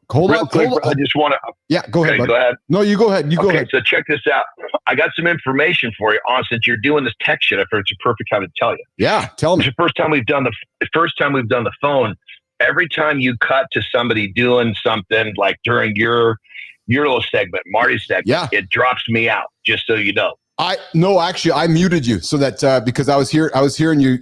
Hold Real on. quick, Hold on. I just want to. Yeah, go ahead. Go ahead. No, you go ahead. Go ahead. So check this out. I got some information for you on since you're doing this tech shit. I figured it's a perfect time to tell you. Yeah, tell me. It's the first time we've done the phone. Every time you cut to somebody doing something like during your little segment, Marty's segment, it drops me out. Just so you know. Actually, I muted you so that because I was hearing you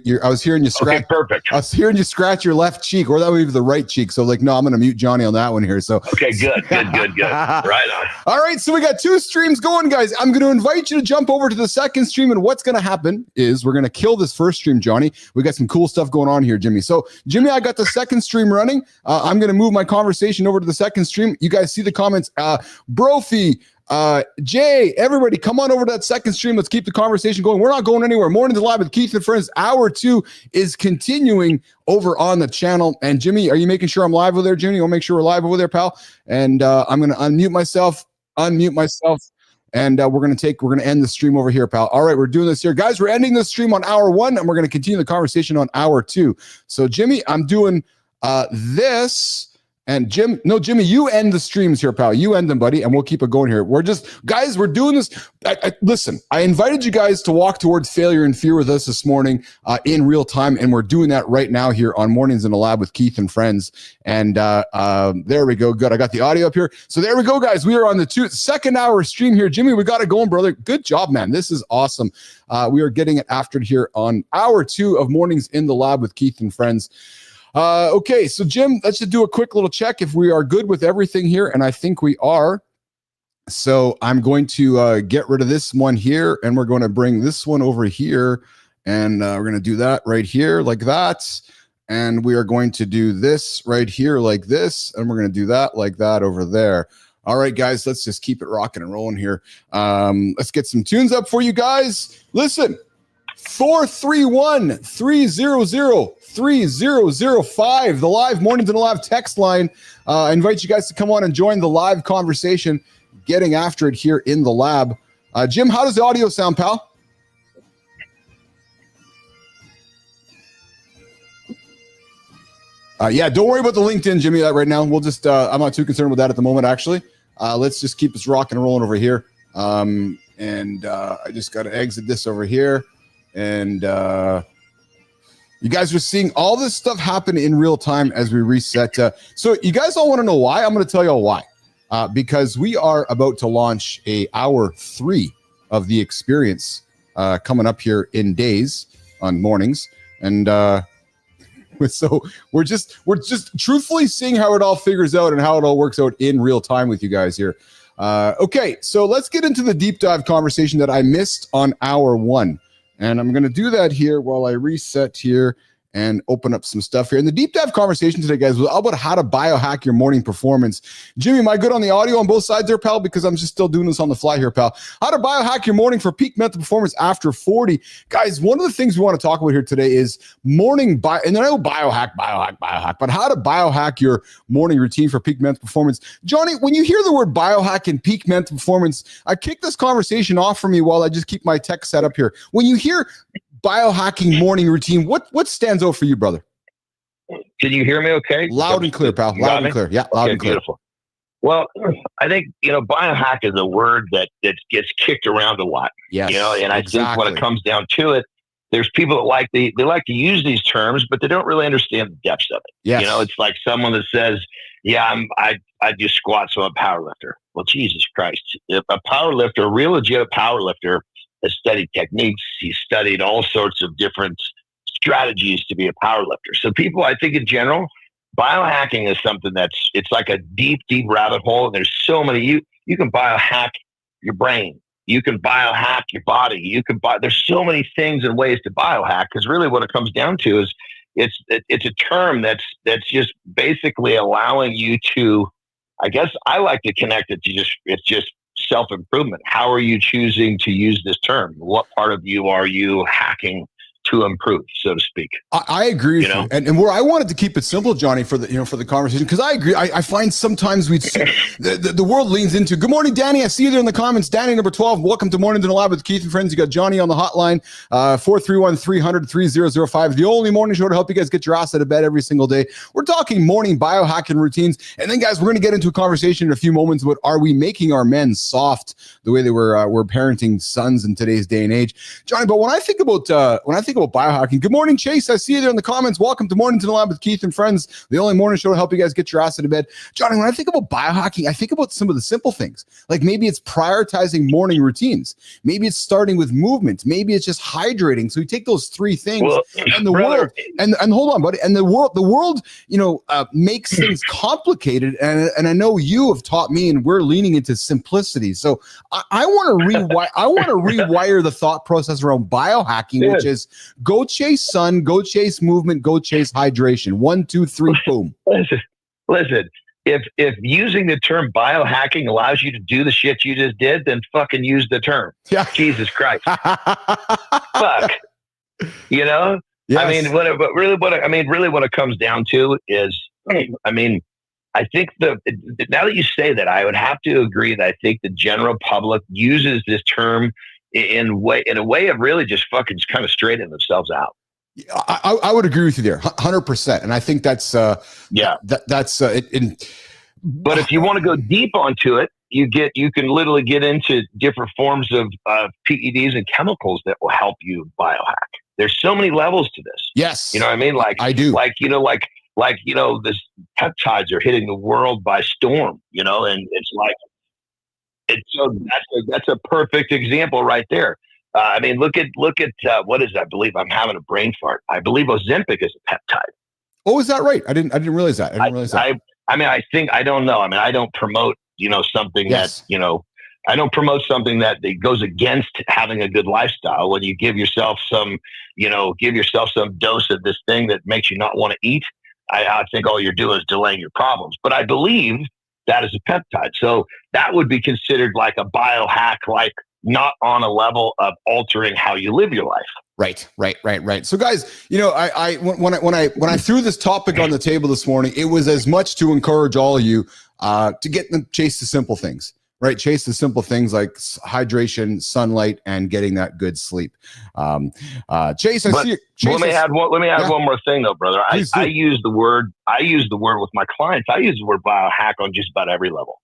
scratch. Okay, perfect. I was hearing you scratch your left cheek, or that would be the right cheek. So like, no, I'm going to mute Johnny on that one here. So okay, good. Right on. All right, so we got 2 streams going, guys. I'm going to invite you to jump over to the second stream, and what's going to happen is we're going to kill this first stream, Johnny. We got some cool stuff going on here, Jimmy. So Jimmy, I got the second stream running. I'm going to move my conversation over to the second stream. You guys see the comments, Brophy. Jay, everybody come on over to that second stream. Let's keep the conversation going. We're not going anywhere. Mornings Live with Keith and Friends. Hour 2 is continuing over on the channel. And Jimmy, are you making sure I'm live over there, Jimmy? You want to make sure we're live over there, pal? And I'm going to unmute myself, and we're going to end the stream over here, pal. All right, we're doing this here. Guys, we're ending this stream on hour 1, and we're going to continue the conversation on hour 2. So Jimmy, I'm doing this. And Jimmy, you end the streams here, pal. You end them, buddy, and we'll keep it going here. We're doing this. Listen, I invited you guys to walk towards failure and fear with us this morning in real time, and we're doing that right now here on Mornings in the Lab with Keith and Friends. And there we go. Good. I got the audio up here. So there we go, guys. We are on the second hour stream here. Jimmy, we got it going, brother. Good job, man. This is awesome. We are getting it after here on hour 2 of Mornings in the Lab with Keith and Friends. Okay, so Jim, let's just do a quick little check if we are good with everything here, and I think we are. So I'm going to get rid of this one here, and we're going to bring this one over here, and we're going to do that right here like that, and we are going to do this right here like this, and we're going to do that like that over there. All right, guys, let's just keep it rocking and rolling here. Let's get some tunes up for you guys. Listen. 431-300-3005, the live Mornings in the Live text line. I invite you guys to come on and join the live conversation, getting after it here in the lab. Jim, how does the audio sound, pal? Yeah, don't worry about the LinkedIn, Jimmy, right now. We'll just, I'm not too concerned with that at the moment, actually. Let's just keep this rocking and rolling over here. I just got to exit this over here. And you guys are seeing all this stuff happen in real time as we reset. So you guys all want to know why? I'm going to tell you all why. Because we are about to launch hour 3 of the experience coming up here in days on mornings. And so we're just truthfully seeing how it all figures out and how it all works out in real time with you guys here. Okay, so let's get into the deep dive conversation that I missed on hour 1. And I'm going to do that here while I reset here and open up some stuff here. And the deep dive conversation today, guys, was all about how to biohack your morning performance. Jimmy, am I good on the audio on both sides there, pal? Because I'm just still doing this on the fly here, pal. How to biohack your morning for peak mental performance after 40. Guys, one of the things we want to talk about here today is morning and I know biohack, but how to biohack your morning routine for peak mental performance. Johnny, when you hear the word biohack and peak mental performance, I kick this conversation off for me while I just keep my tech set up here. When you hear biohacking morning routine, what stands out for you, brother? Can you hear me okay? Loud and clear, pal. Loud and clear. Yeah, loud and clear. Beautiful. Well, I think, biohack is a word that gets kicked around a lot. Yes, and I think when it comes down to it, there's people that like to use these terms, but they don't really understand the depths of it. Yes. It's like someone that says, yeah, I do squats, so I'm a power lifter. Well, Jesus Christ. If a power lifter, a real legit power lifter, has studied techniques. He's studied all sorts of different strategies to be a power lifter. So people, I think in general, biohacking is something it's like a deep, deep rabbit hole. And there's so many, you can biohack your brain. You can biohack your body. There's so many things and ways to biohack, because really what it comes down to is it's a term that's just basically allowing you to, I guess I like to connect it to it's just self-improvement. How are you choosing to use this term? What part of you are you hacking to improve, so to speak. I agree with you. And where I wanted to keep it simple, Johnny, for the conversation, because I agree. I find sometimes the world leans into, good morning, Danny. I see you there in the comments. Danny, number 12. Welcome to Mornings in the Lab with Keith and Friends. You got Johnny on the hotline, 431-300-3005. The only morning show to help you guys get your ass out of bed every single day. We're talking morning biohacking routines. And then, guys, we're going to get into a conversation in a few moments about, are we making our men soft the way they were parenting sons in today's day and age? Johnny, but when I think about biohacking, good morning, Chase. I see you there in the comments. Welcome to Mornings in the Lab with Keith and Friends, the only morning show to help you guys get your ass out of bed. Johnny, when I think about biohacking, I think about some of the simple things. Like maybe it's prioritizing morning routines. Maybe it's starting with movement. Maybe it's just hydrating. So you take those three things, and the world, and hold on, buddy, and the world, makes things complicated. And I know you have taught me, and we're leaning into simplicity. So I want to rewire the thought process around biohacking, which is go chase sun, go chase movement, go chase hydration. 1, 2, 3, boom. Listen. If using the term biohacking allows you to do the shit you just did, then fucking use the term. Yeah. Jesus Christ. Fuck. Yes. I mean, what it comes down to is, I think now that you say that, I would have to agree that I think the general public uses this term in a way of really just fucking kind of straightening themselves out. I would agree with you there, 100%, and I think that's But if you want to go deep onto it, you can literally get into different forms of PEDs and chemicals that will help you biohack. There's so many levels to this. Yes, you know what I mean. Like I do. This peptides are hitting the world by storm. And that's a perfect example right there. Look at what is it? I believe I'm having a brain fart. I believe Ozempic is a peptide. Oh, is that right? I didn't realize that. I don't know. I don't promote, something that, I don't promote something that goes against having a good lifestyle. When you give yourself some dose of this thing that makes you not want to eat, I think all you're doing is delaying your problems. But I believe that is a peptide. So that would be considered like a biohack, like not on a level of altering how you live your life. Right. So guys, when I threw this topic on the table this morning, it was as much to encourage all of you to get them chase the simple things, right? Chase the simple things like hydration, sunlight, and getting that good sleep. Chase, let me add one more thing though, brother. I use the word with my clients. I use the word biohack on just about every level,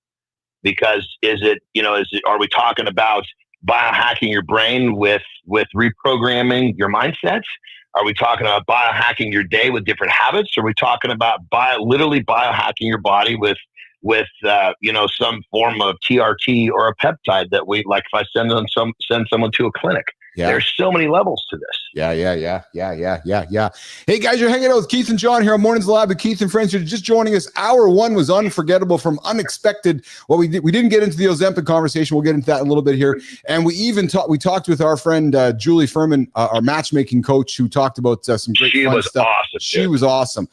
because are we talking about biohacking your brain with reprogramming your mindsets? Are we talking about biohacking your day with different habits? Are we talking about literally biohacking your body with some form of TRT or a peptide that we like? If I send someone to a clinic, there's so many levels to this. Yeah. Hey guys, you're hanging out with Keith and John here on Mornings in the Lab with Keith and Friends. You're just joining us. Hour 1 was unforgettable from unexpected. Well, we didn't get into the Ozempic conversation. We'll get into that in a little bit here. And we talked with our friend Julie Furman, our matchmaking coach, who talked about some great fun stuff. Awesome. She was awesome.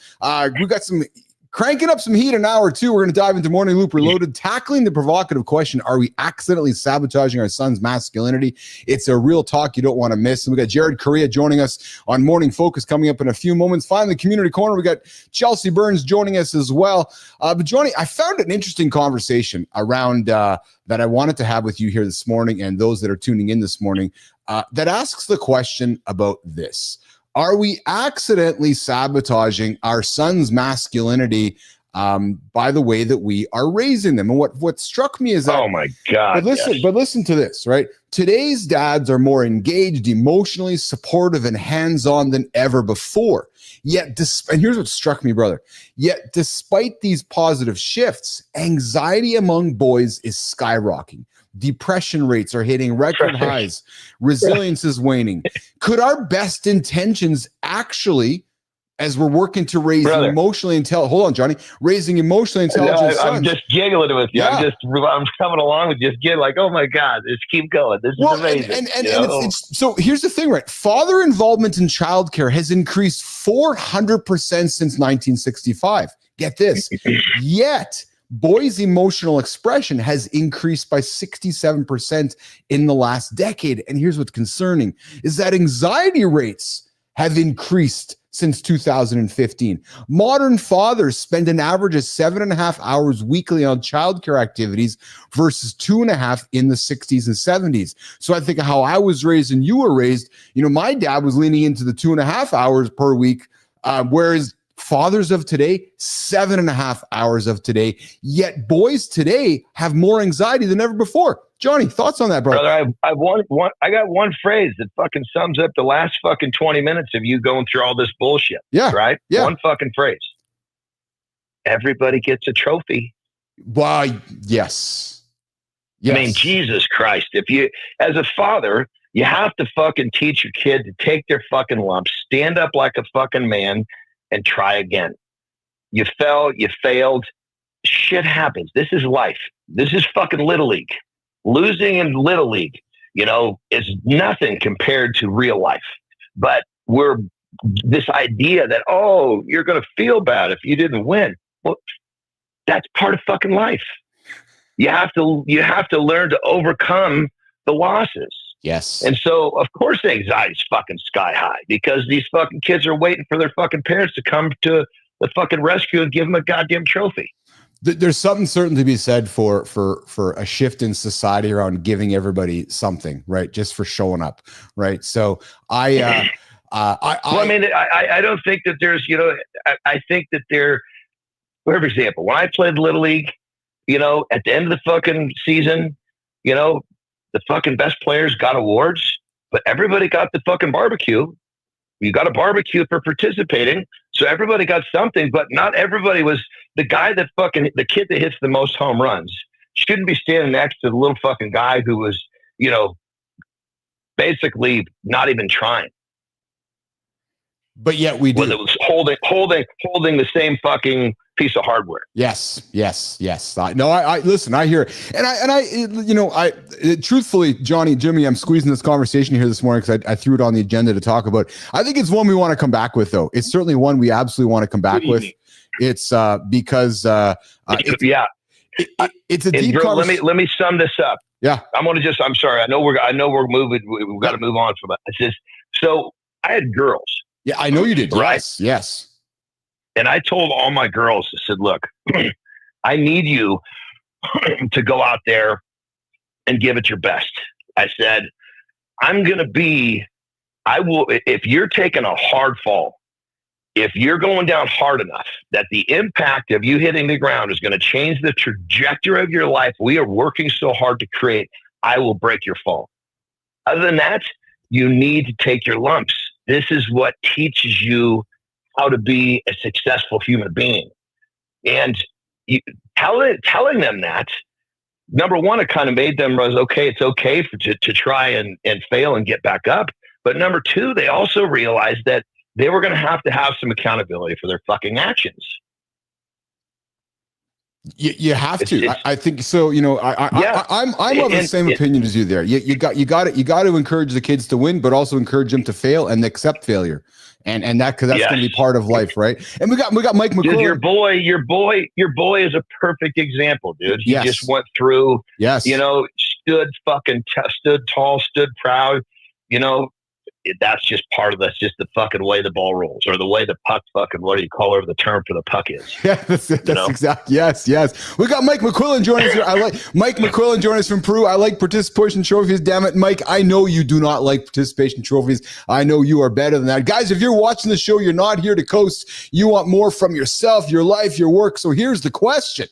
We got some cranking up some heat in hour 2. We're going to dive into Morning Loop Reloaded, tackling the provocative question, are we accidentally sabotaging our son's masculinity? It's a real talk you don't want to miss. And we got Jared Correia joining us on Morning Focus coming up in a few moments. Finally, Community Corner, we got Chelsea Burns joining us as well. But Johnny, I found an interesting conversation around that I wanted to have with you here this morning, and those that are tuning in this morning, that asks the question about this. Are we accidentally sabotaging our son's masculinity by the way that we are raising them? And what struck me is that, oh my God, but listen to this, right? Today's dads are more engaged, emotionally supportive, and hands-on than ever before. Yet, and here's what struck me, brother. Yet, despite these positive shifts, anxiety among boys is skyrocketing. Depression rates are hitting record highs. Resilience is waning. Could our best intentions actually, as we're working to raise emotionally intelligent, hold on, Johnny, raising emotionally intelligent sons. I'm just giggling with you. Yeah. I'm coming along with you. Just like, oh my God, let's keep going. This is amazing. And so here's the thing, right? Father involvement in childcare has increased 400% since 1965. Get this. Yet, boys' emotional expression has increased by 67% in the last decade. And here's what's concerning is that anxiety rates have increased since 2015. Modern fathers spend an average of 7.5 hours weekly on childcare activities versus 2.5 in the 60s and 70s. So I think of how I was raised and you were raised. My dad was leaning into the 2.5 hours per week, whereas fathers of today, 7.5 hours of today. Yet boys today have more anxiety than ever before. Johnny, thoughts on that, bro? Brother, I got one phrase that fucking sums up the last fucking 20 minutes of you going through all this bullshit. Yeah. Right? Yeah. One fucking phrase. Everybody gets a trophy. Why, yes. I mean, Jesus Christ. If you, as a father, you have to fucking teach your kid to take their fucking lumps, stand up like a fucking man, and try again. You fell, you failed. Shit happens. This is life. This is fucking Little League. Losing in Little League, is nothing compared to real life. But we're this idea that, you're going to feel bad if you didn't win. Well, that's part of fucking life. You have to learn to overcome the losses. Yes. And so, of course, anxiety's fucking sky high because these fucking kids are waiting for their fucking parents to come to the fucking rescue and give them a goddamn trophy. There's something certain to be said for a shift in society around giving everybody something, right? Just for showing up, right? So I don't think that there's, I think that for example, when I played Little League, at the end of the fucking season, the fucking best players got awards, but everybody got the fucking barbecue. You got a barbecue for participating. So everybody got something, but not everybody was the guy that the kid that hits the most home runs shouldn't be standing next to the little fucking guy who was, basically not even trying. But yet we do. Whether it was holding the same fucking piece of hardware. Yes. I listen, I hear it. And I truthfully, Johnny, Jimmy, I'm squeezing this conversation here this morning because I threw it on the agenda to talk about. I think it's one we want to come back with, though. It's certainly one we absolutely want to come back with. It's because it's a deep conversation. Let me sum this up. Yeah. I'm sorry. I know we're moving. We've got to move on from it. So I had girls. Yeah, I know you did. Right? Yes. And I told all my girls, I said, look, I need you to go out there and give it your best. I said, if you're taking a hard fall, if you're going down hard enough that the impact of you hitting the ground is going to change the trajectory of your life we are working so hard to create, I will break your fall. Other than that, you need to take your lumps. This is what teaches you how to be a successful human being. And telling them that, number one, it kind of made them realize, okay, it's okay to try and fail and get back up. But number two, they also realized that they were going to have some accountability for their fucking actions. You have to. I think so. I'm of the same opinion as you there. You got to encourage the kids to win, but also encourage them to fail and accept failure, and that because that's going to be part of life, right? And we got Mike McClure. Dude, your boy is a perfect example, dude. He just went through. Yes. Stood tall, stood proud. That's just just the fucking way the ball rolls, or the way the puck fucking, what do you call it, the term for the puck is. Yeah, that's exactly. Yes. We got Mike McQuillan joining us here. I like Mike McQuillan joining us from Peru. I like participation trophies. Damn it, Mike. I know you do not like participation trophies. I know you are better than that. Guys, if you're watching the show, you're not here to coast. You want more from yourself, your life, your work. So here's the question.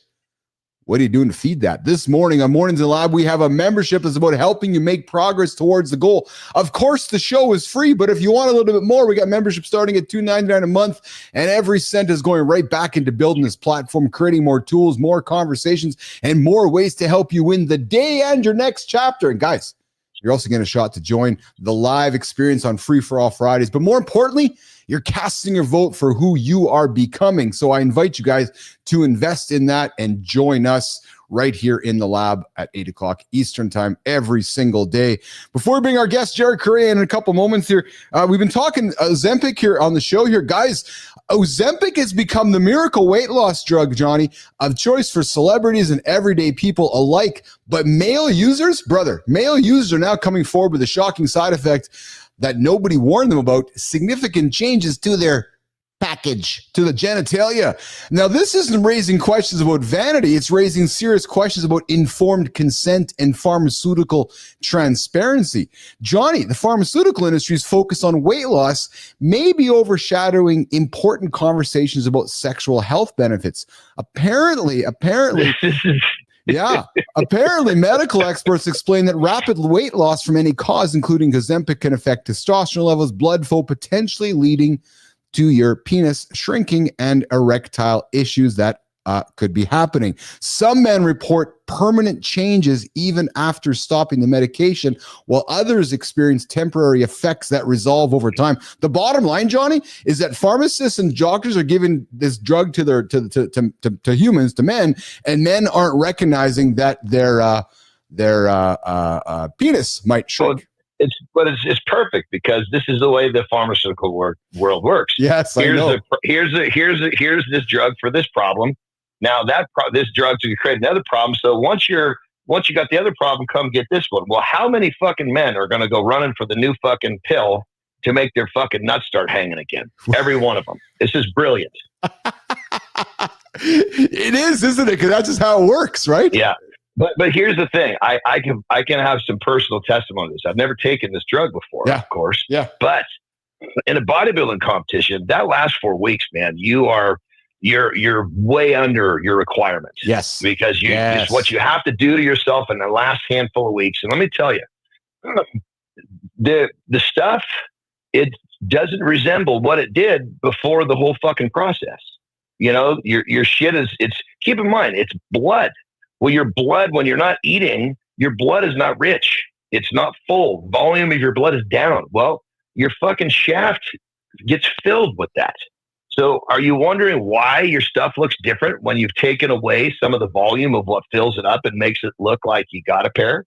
What are you doing to feed that? This morning on Mornings in the Lab, we have a membership that's about helping you make progress towards the goal. Of course, the show is free, but if you want a little bit more, we got membership starting at $2.99 a month, and every cent is going right back into building this platform, creating more tools, more conversations, and more ways to help you win the day and your next chapter. And guys, you're also getting a shot to join the live experience on Free for All Fridays. But more importantly, you're casting your vote for who you are becoming. So I invite you guys to invest in that and join us right here in the lab at 8 o'clock Eastern time every single day. Before we bring our guest, Jared Correia, in a couple moments here, we've been talking Ozempic here on the show here. Guys, Ozempic has become the miracle weight loss drug, Johnny, of choice for celebrities and everyday people alike. But male users are now coming forward with a shocking side effect. that nobody warned them about significant changes to their package, to the genitalia. Now, this isn't raising questions about vanity. It's raising serious questions about informed consent and pharmaceutical transparency. Johnny, the pharmaceutical industry's focus on weight loss may be overshadowing important conversations about sexual health benefits. Apparently, yeah. Apparently, medical experts explain that rapid weight loss from any cause, including Ozempic, can affect testosterone levels, blood flow, potentially leading to your penis shrinking and erectile issues that could be happening. Some men report permanent changes even after stopping the medication, while others experience temporary effects that resolve over time. The bottom line, Johnny, is that pharmacists and doctors are giving this drug to humans, to men, and men aren't recognizing that their penis might shrink. It's perfect because this is the way the pharmaceutical world works. Yes, I know. Here's this drug for this problem. Now this drug's going to create another problem. So once you got the other problem, come get this one. Well, how many fucking men are going to go running for the new fucking pill to make their fucking nuts start hanging again? Every one of them. This is brilliant. It is, isn't it? Because that's just how it works, right? Yeah. But here's the thing. I can have some personal testimonies. I've never taken this drug before, of course. Yeah. But in a bodybuilding competition, that last 4 weeks, man, you're way under your requirements. Yes. Because it's what you have to do to yourself in the last handful of weeks. And let me tell you, the stuff, it doesn't resemble what it did before the whole fucking process. You know, your shit keep in mind, it's blood. Well, your blood, when you're not eating, your blood is not rich. It's not full. Volume of your blood is down. Well, your fucking shaft gets filled with that. So are you wondering why your stuff looks different when you've taken away some of the volume of what fills it up and makes it look like you got a pair?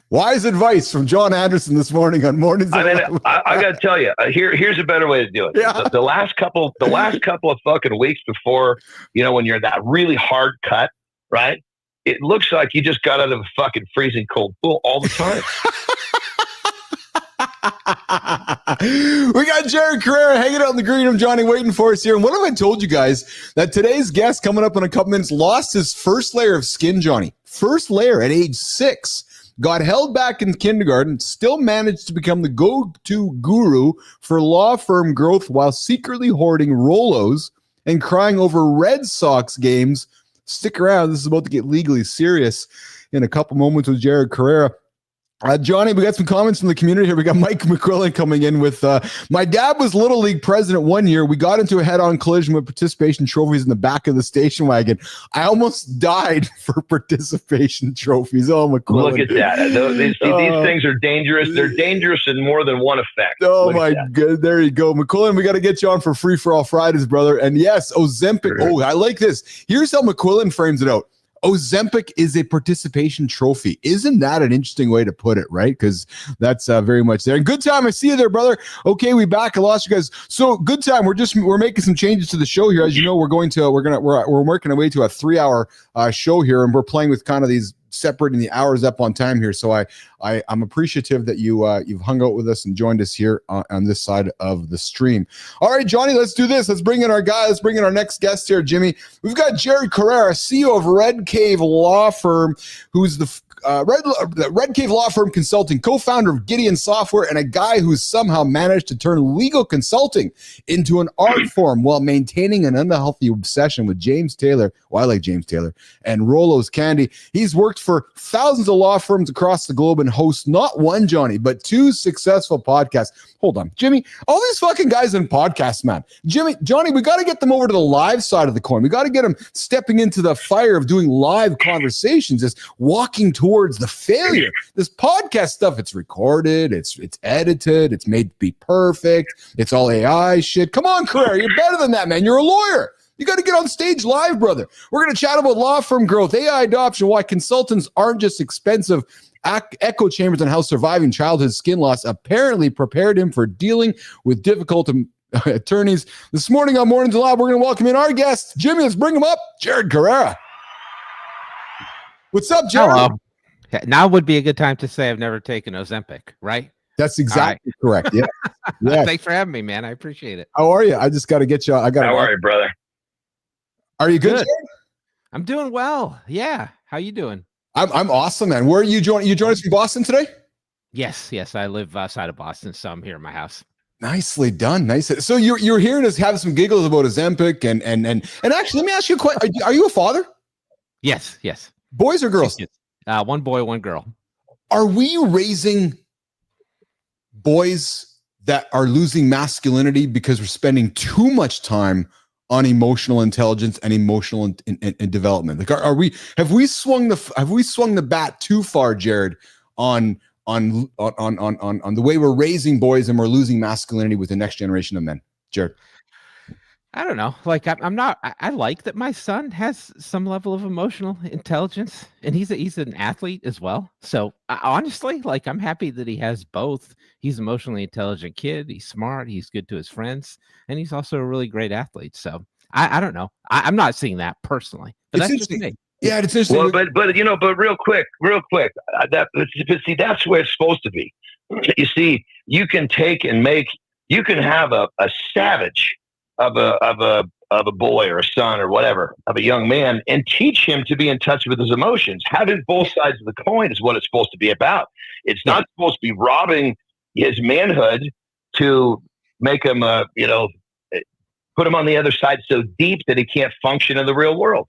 Wise advice from John Anderson this morning on Mornings. I mean, I got to tell you, here's a better way to do it. Yeah. The last couple of fucking weeks before, when you're that really hard cut, right? It looks like you just got out of a fucking freezing cold pool all the time. We got Jared Correia hanging out in the green room, Johnny, waiting for us here. And what have I told you guys? That today's guest coming up in a couple minutes lost his first layer of skin, Johnny. First layer at age 6. Got held back in kindergarten, still managed to become the go-to guru for law firm growth while secretly hoarding Rolos and crying over Red Sox games. Stick around. This is about to get legally serious in a couple moments with Jared Correia. Johnny, we got some comments from the community here. We got Mike McQuillan coming in with, my dad was Little League president one year. We got into a head-on collision with participation trophies in the back of the station wagon. I almost died for participation trophies. Oh, McQuillan. Look at that. These things are dangerous. They're dangerous in more than one effect. Oh, my God. There you go. McQuillan, we got to get you on for Free for All Fridays, brother. And yes, Ozempic. Oh, I like this. Here's how McQuillan frames it out. Ozempic is a participation trophy. Isn't that an interesting way to put it, right? Because that's very much there. And good time. I see you there, brother. Okay, we back. I lost you guys. So good time. We're making some changes to the show here. As you know, we're working our way to a 3-hour show here, and we're playing with kind of these separating the hours up on time here. So I'm appreciative that you've hung out with us and joined us here on this side of the stream. All right, Johnny, let's do this. Let's bring in our guy. Let's bring in our next guest here, Jimmy. We've got Jared Correia, CEO of Red Cave Law Firm, who's the Red Cave Law Firm Consulting, co-founder of Gideon Software, and a guy who's somehow managed to turn legal consulting into an art form while maintaining an unhealthy obsession with James Taylor. Well, I like James Taylor and Rolo's Candy. He's worked for thousands of law firms across the globe and hosts not one, Johnny, but 2 successful podcasts. Hold on, Jimmy, all these fucking guys in podcasts, man. Johnny, we got to get them over to the live side of the coin. We got to get them stepping into the fire of doing live conversations, just walking towards the failure. This podcast stuff, it's recorded, it's edited, it's made to be perfect. It's all AI shit. Come on, Correia, you're better than that, man. You're a lawyer. You got to get on stage live, brother. We're going to chat about law firm growth, AI adoption, why consultants aren't just expensive echo chambers, and how surviving childhood skin loss apparently prepared him for dealing with difficult attorneys. This morning on Mornings Live, we're going to welcome in our guest, Jimmy. Let's bring him up, Jared Correia. What's up, Jared? Hello. Now would be a good time to say I've never taken Ozempic, right? That's exactly correct. Yeah. Yeah. Thanks for having me, man. I appreciate it. How are you? I just got to get you. How are you, brother? Are you good? Good. I'm doing well. Yeah. How you doing? I'm awesome, man. Where are you joining? You join us from Boston today? Yes. I live outside of Boston, so I'm here at my house. Nicely done. Nice. So you're hearing us have some giggles about Ozempic and actually, let me ask you a question. Are you a father? Yes. Boys or girls? One boy, one girl. Are we raising boys that are losing masculinity because we're spending too much time on emotional intelligence and emotional and development? Like, have we swung the bat too far, Jared, on the way we're raising boys and we're losing masculinity with the next generation of men? Jared. I don't know. Like I like that my son has some level of emotional intelligence, and he's an athlete as well. So honestly, like I'm happy that he has both. He's an emotionally intelligent kid. He's smart. He's good to his friends, and he's also a really great athlete. So I don't know. I'm not seeing that personally, but that's just me. Yeah, it's interesting. Well, but real quick. See, that's where it's supposed to be. You see, you can take and make. You can have a savage of a boy or a son or whatever, of a young man, and teach him to be in touch with his emotions. Having both sides of the coin is what it's supposed to be about. It's not supposed to be robbing his manhood to make him, put him on the other side so deep that he can't function in the real world.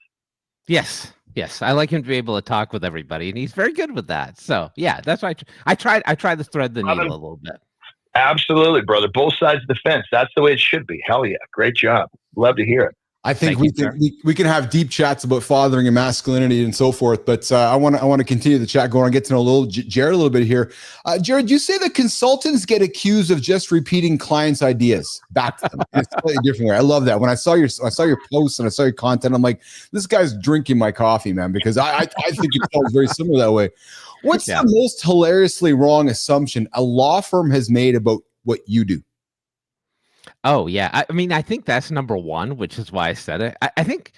Yes. I like him to be able to talk with everybody, and he's very good with that. So yeah, that's why I tried to thread the needle a little bit. Absolutely, brother. Both sides of the fence. That's the way it should be. Hell yeah. Great job. Love to hear it. I think we can have deep chats about fathering and masculinity and so forth, but I want to continue the chat going on, get to know Jared a little bit here. Jared, you say that consultants get accused of just repeating clients' ideas back to them in a slightly different way. I love that. When I saw your posts and I saw your content, I'm like, this guy's drinking my coffee, man, because I think it feels very similar that way. What's the most hilariously wrong assumption a law firm has made about what you do? Oh yeah, I mean, I think that's number one, which is why I said it. I think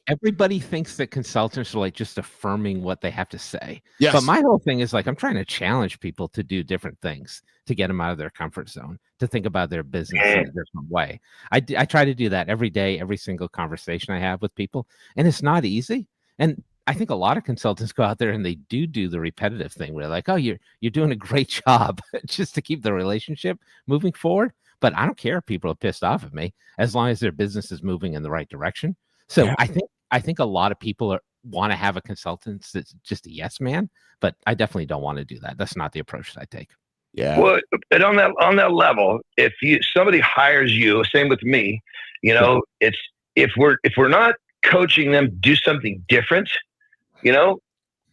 everybody thinks that consultants are like just affirming what they have to say. Yes. But my whole thing is like I'm trying to challenge people to do different things, to get them out of their comfort zone, to think about their business in a different way. I try to do that every day, every single conversation I have with people, and it's not easy. And I think a lot of consultants go out there and they do the repetitive thing where they're like, oh, you're doing a great job just to keep the relationship moving forward. But I don't care if people are pissed off at me as long as their business is moving in the right direction. So I think a lot of people want to have a consultant that's just a yes man, but I definitely don't want to do that. That's not the approach that I take. Yeah. Well, but on that level, if somebody hires you, same with me, it's if we're not coaching them to do something different,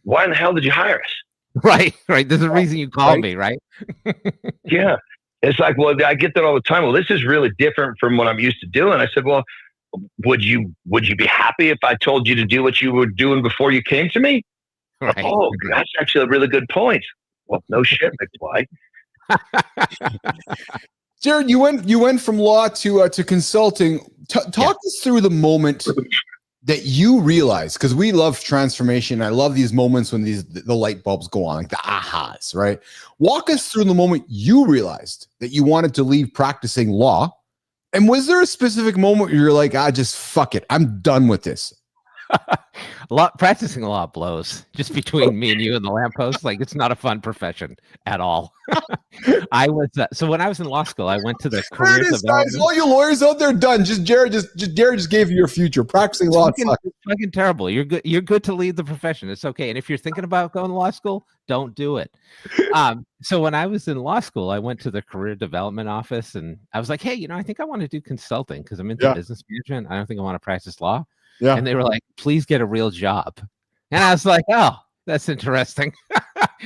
why in the hell did you hire us? Right. There's a reason you called me, right? Yeah. It's like, well, I get that all the time. Well, this is really different from what I'm used to doing. I said, well, would you be happy if I told you to do what you were doing before you came to me? Right. Oh, that's actually a really good point. Well, no shit, McFly. Jared, you went from law to consulting. Talk us through the moment that you realize, because we love transformation. I love these moments when the light bulbs go on, like the ahas, right? Walk us through the moment you realized that you wanted to leave practicing law. And was there a specific moment where you're like, just fuck it, I'm done with this? Practicing law blows, just between me and you and the lamppost. Like, it's not a fun profession at all. I was so when I was in law school, I went to the career development. All you lawyers out there done. Jared just gave you your future. Practicing law. It's fucking terrible. You're good to leave the profession. It's okay. And if you're thinking about going to law school, don't do it. So when I was in law school, I went to the career development office and I was like, hey, I think I want to do consulting because I'm into business management. I don't think I want to practice law. Yeah. And they were like, please get a real job. And I was like, oh, that's interesting.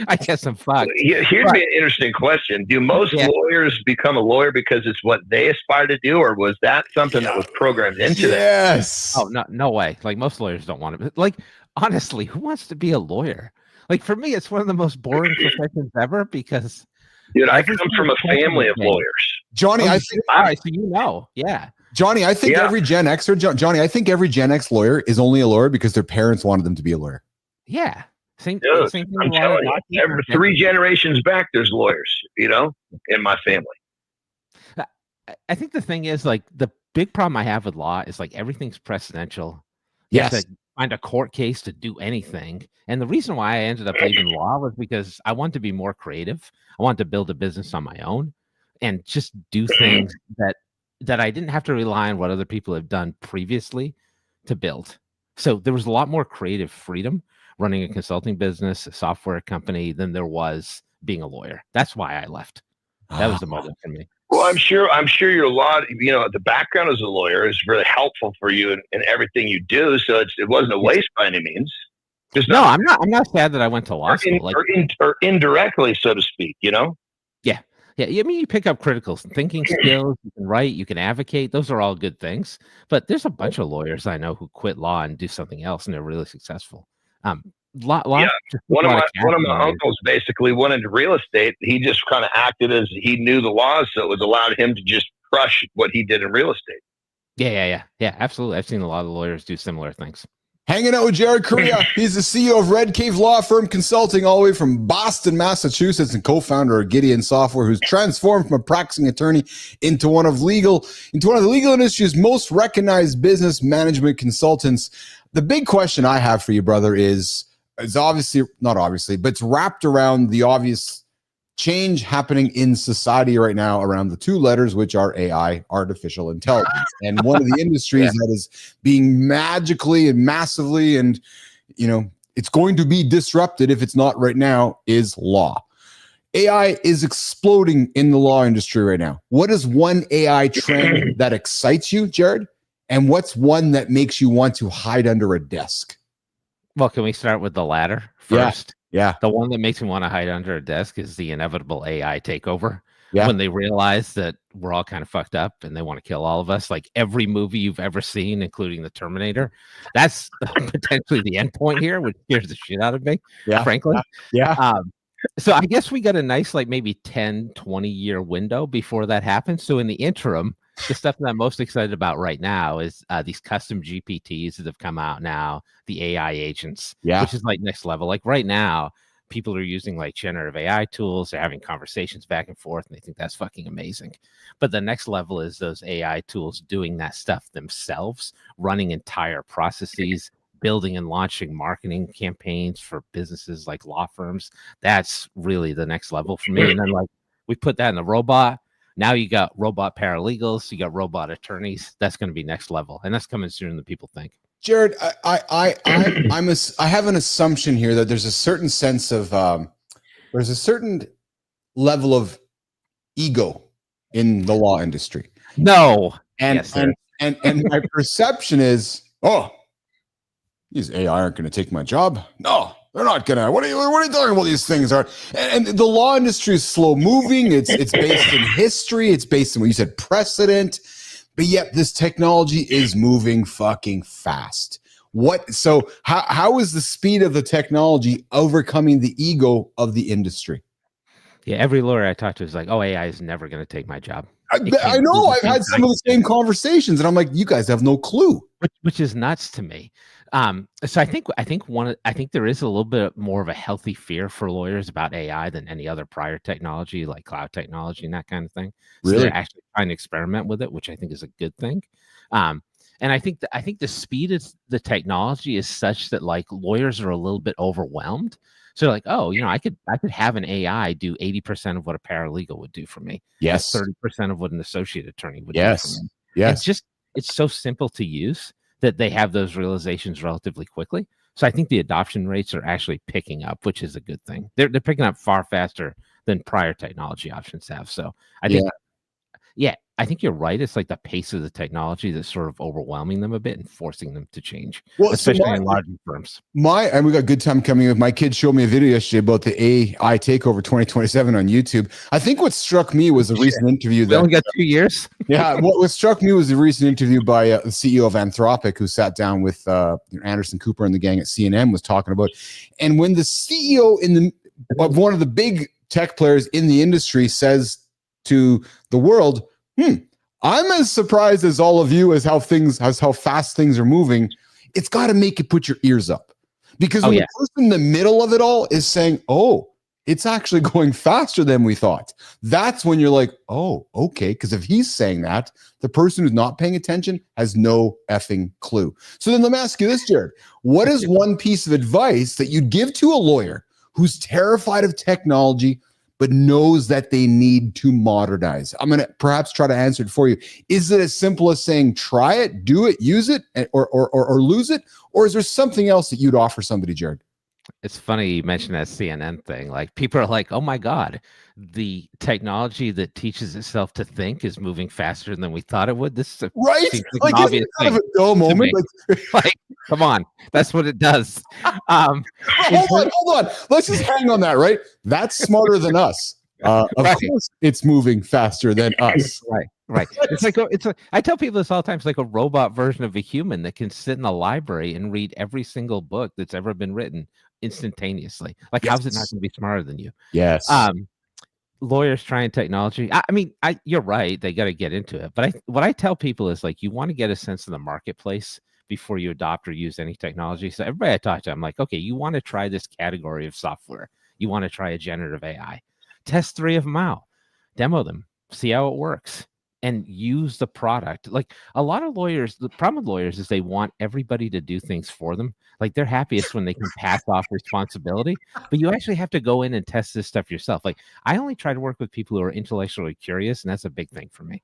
I guess I'm fucked. Here's an interesting question. Do most lawyers become a lawyer because it's what they aspire to do, or was that something that was programmed into them? Yes. Oh, no way. Like, most lawyers don't want to. Like, honestly, who wants to be a lawyer? Like, for me, it's one of the most boring professions ever because... Dude, I come from a family of lawyers. Johnny, I think... All right, so yeah. Johnny, I think every Gen Xer, Johnny, I think every Gen X lawyer is only a lawyer because their parents wanted them to be a lawyer. Yeah. Dude, same thing I'm with a lot of telling you, doctors. every 3 generations back, there's lawyers, in my family. I think the thing is, like, the big problem I have with law is like everything's precedential. You have Yes. to find a court case to do anything. And the reason why I ended up leaving law was because I wanted to be more creative. I wanted to build a business on my own and just do things that I didn't have to rely on what other people have done previously to build. So there was a lot more creative freedom running a consulting business, a software company, than there was being a lawyer. That's why I left. That was the motive for me. Well, I'm sure your law, the background as a lawyer is really helpful for you in everything you do. So it wasn't a waste by any means. No, I'm not sad that I went to law school. Or indirectly, so to speak, Yeah. I mean, you pick up critical thinking skills. You can write. You can advocate. Those are all good things. But there's a bunch of lawyers I know who quit law and do something else, and they're really successful. One of my uncles basically went into real estate. He just kind of acted as he knew the laws, so it was allowed him to just crush what he did in real estate. Yeah, absolutely. I've seen a lot of lawyers do similar things. Hanging out with Jared Correia. He's the CEO of Red Cave Law Firm Consulting, all the way from Boston, Massachusetts, and co-founder of Gideon Software, who's transformed from a practicing attorney into one of the legal industry's most recognized business management consultants. The big question I have for you, brother, is obviously not obviously, but it's wrapped around the obvious change happening in society right now around the two letters, which are AI, artificial intelligence. And one of the industries that is being magically and massively, and it's going to be disrupted if it's not right now, is law. AI is exploding in the law industry right now. What is one AI trend that excites you, Jared? And what's one that makes you want to hide under a desk? Well, can we start with the latter first? Yeah. The one that makes me want to hide under a desk is the inevitable AI takeover. Yeah. When they realize that we're all kind of fucked up and they want to kill all of us, like every movie you've ever seen, including the Terminator, that's potentially the end point here, which scares the shit out of me, frankly. Yeah. So I guess we got a nice, like maybe 10, 20-year window before that happens. So in the interim, the stuff that I'm most excited about right now is these custom GPTs that have come out now, the AI agents, which is like next level. Like right now, people are using like generative AI tools. They're having conversations back and forth, and they think that's fucking amazing. But the next level is those AI tools doing that stuff themselves, running entire processes, building and launching marketing campaigns for businesses like law firms. That's really the next level for me. And then like we put that in the robot. Now you got robot paralegals, you got robot attorneys. That's going to be next level, and that's coming sooner than people think. Jared, I have an assumption here that there's a certain sense of there's a certain level of ego in the law industry. No, and my perception is, these AI aren't going to take my job. No, they're not gonna. What are you talking about? These things are, and the law industry is slow moving. It's based in history. It's based in what you said, precedent. But yet this technology is moving fucking fast. So how is the speed of the technology overcoming the ego of the industry? Yeah, every lawyer I talk to is like, "Oh, AI is never going to take my job." I know. I've had some of the same conversations, and I'm like, "You guys have no clue," which is nuts to me. So I think there is a little bit more of a healthy fear for lawyers about AI than any other prior technology, like cloud technology and that kind of thing. So really? They're actually trying to experiment with it, which I think is a good thing. And I think the speed of the technology is such that like lawyers are a little bit overwhelmed. So like, I could have an AI do 80% of what a paralegal would do for me. Yes. 30% of what an associate attorney would do for me. Yes. It's so simple to use that they have those realizations relatively quickly. So I think the adoption rates are actually picking up, which is a good thing. They're picking up far faster than prior technology options have. So I think, I think you're right. It's like the pace of the technology that's sort of overwhelming them a bit and forcing them to change, especially in larger firms. And we got good time coming up. My kids showed me a video yesterday about the AI takeover 2027 on YouTube. I think what struck me was a recent interview that only got 2 years. What struck me was a recent interview by the CEO of Anthropic, who sat down with Anderson Cooper and the gang at CNN, was talking about. And when the CEO of one of the big tech players in the industry says to the world, I'm as surprised as all of you as how fast things are moving. It's got to make you put your ears up, Because Oh, when yeah. the person in the middle of it all is saying, oh, it's actually going faster than we thought. That's when you're like, oh, okay. Because if he's saying that, the person who's not paying attention has no effing clue. So then let me ask you this, Jared. What is one piece of advice that you'd give to a lawyer who's terrified of technology, but knows that they need to modernize? I'm going to perhaps try to answer it for you. Is it as simple as saying, try it, do it, use it, or lose it? Or is there something else that you'd offer somebody, Jared? It's funny you mentioned that CNN thing. Like, people are like, oh my God, the technology that teaches itself to think is moving faster than we thought it would. This is Right? seems Like, an isn't obvious it kind thing of a dull to moment? me. Like, come on, that's what it does. In Hold on. Let's just hang on that, right? That's smarter than us. Of Right. course, it's moving faster than us. Right. It's like I tell people this all the time. It's like a robot version of a human that can sit in the library and read every single book that's ever been written instantaneously. Like, how's it not Yes. going to be smarter than you? Yes. Lawyers trying technology. I mean, you're right. They got to get into it. But what I tell people is, like, you want to get a sense of the marketplace before you adopt or use any technology. So everybody I talk to, I'm like, okay, you want to try this category of software. You want to try a generative AI. Test 3 of them out. Demo them. See how it works. And use the product. Like, a lot of lawyers, the problem with lawyers is they want everybody to do things for them. Like, they're happiest when they can pass off responsibility, but you actually have to go in and test this stuff yourself. Like, I only try to work with people who are intellectually curious, and that's a big thing for me.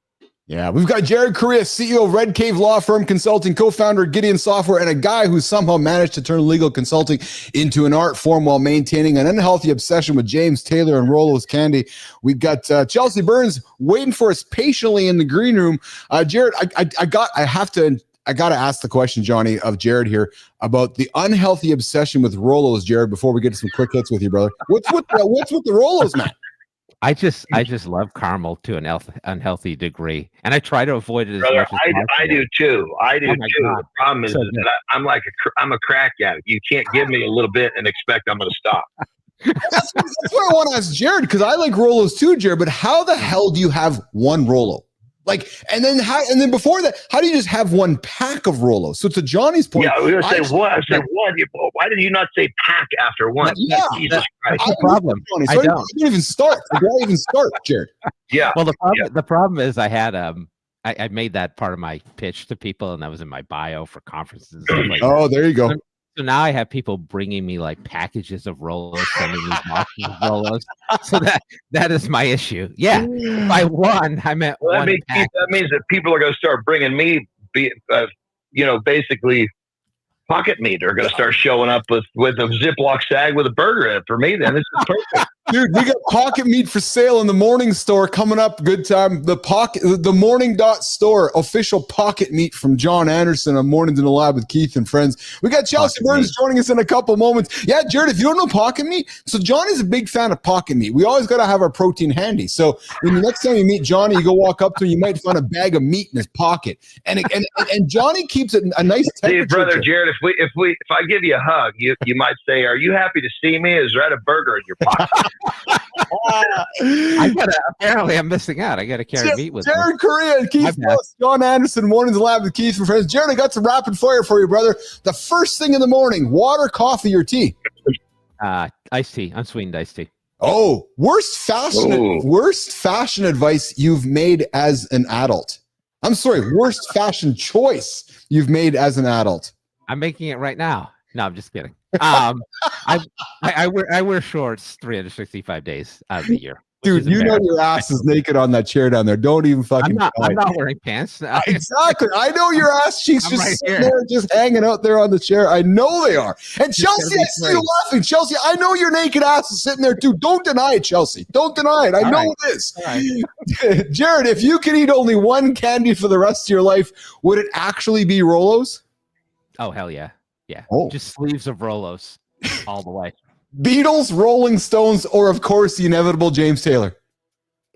Yeah, we've got Jared Correia, CEO of Red Cave Law Firm Consulting, co-founder of Gideon Software, and a guy who somehow managed to turn legal consulting into an art form while maintaining an unhealthy obsession with James Taylor and Rolo's candy. We've got Chelsea Burns waiting for us patiently in the green room. Jared, I got to ask the question, Johnny, of Jared here about the unhealthy obsession with Rolos, Jared, before we get to some quick hits with you, brother. What's with the Rolos, man? I just love caramel to an unhealthy degree, and I try to avoid it as much as possible. I do too. I do too. God. The problem is that I'm a crack addict. You can't give me a little bit and expect I'm going to stop. That's what I want to ask Jared, because I like Rolos too, Jared. But how the hell do you have one Rolo? Like, and then before that, how do you just have one pack of Rolos? So to Johnny's point, yeah, we were saying one. I said one. Why did you not say pack after one? Yeah, Jesus Christ. That's the problem. Johnny, I so don't. I didn't even start. Why even start, Jared? Yeah. Well, the problem is I had I made that part of my pitch to people, and that was in my bio for conferences and stuff like that. Oh, there you go. So now I have people bringing me like packages of Rolos, sending me boxes of Rolos. So that is my issue. Yeah, if I won, I meant Well, one pack. that means that people are going to start bringing me, basically pocket meat. Are going to start showing up with a Ziploc sag with a burger in it. For me, then this is perfect. Dude, we got pocket meat for sale in the morning store coming up. Good time. The morning store, official pocket meat from John Anderson on Mornings in the Lab with Keith and friends. We got Chelsea Burns joining us in a couple moments. Yeah, Jared, if you don't know pocket meat, so Johnny's a big fan of pocket meat. We always got to have our protein handy. So when the next time you meet Johnny, you go walk up to him, you might find a bag of meat in his pocket. And Johnny keeps it a nice temperature. See, brother Jared, if I give you a hug, you might say, "Are you happy to see me? Is there a burger in your pocket?" Apparently I'm missing out. I gotta carry meat with me. Jared Correia and Keith Plus, John Anderson, Mornings Lab with Keith and friends. Jared, I got some rapid fire for you, brother. The first thing in the morning, water, coffee, or tea? Iced tea, unsweetened iced tea. Oh, worst fashion advice you've made as an adult. I'm sorry, worst fashion choice you've made as an adult. I'm making it right now. No, I'm just kidding. I wear shorts 365 days out of the year. Dude, you know your ass is naked on that chair down there. Don't even fucking. I'm not wearing pants. Exactly. I know your ass cheeks just right sitting there, just hanging out there on the chair. I know they are. And Chelsea, I see you laughing. Chelsea, I know your naked ass is sitting there too. Don't deny it, Chelsea. Don't deny it. I know it is. Right. Jared, if you could eat only one candy for the rest of your life, would it actually be Rolos? Oh, hell yeah. Yeah. Oh. Just sleeves of Rolos all the way. Beatles, Rolling Stones, or of course the inevitable James Taylor.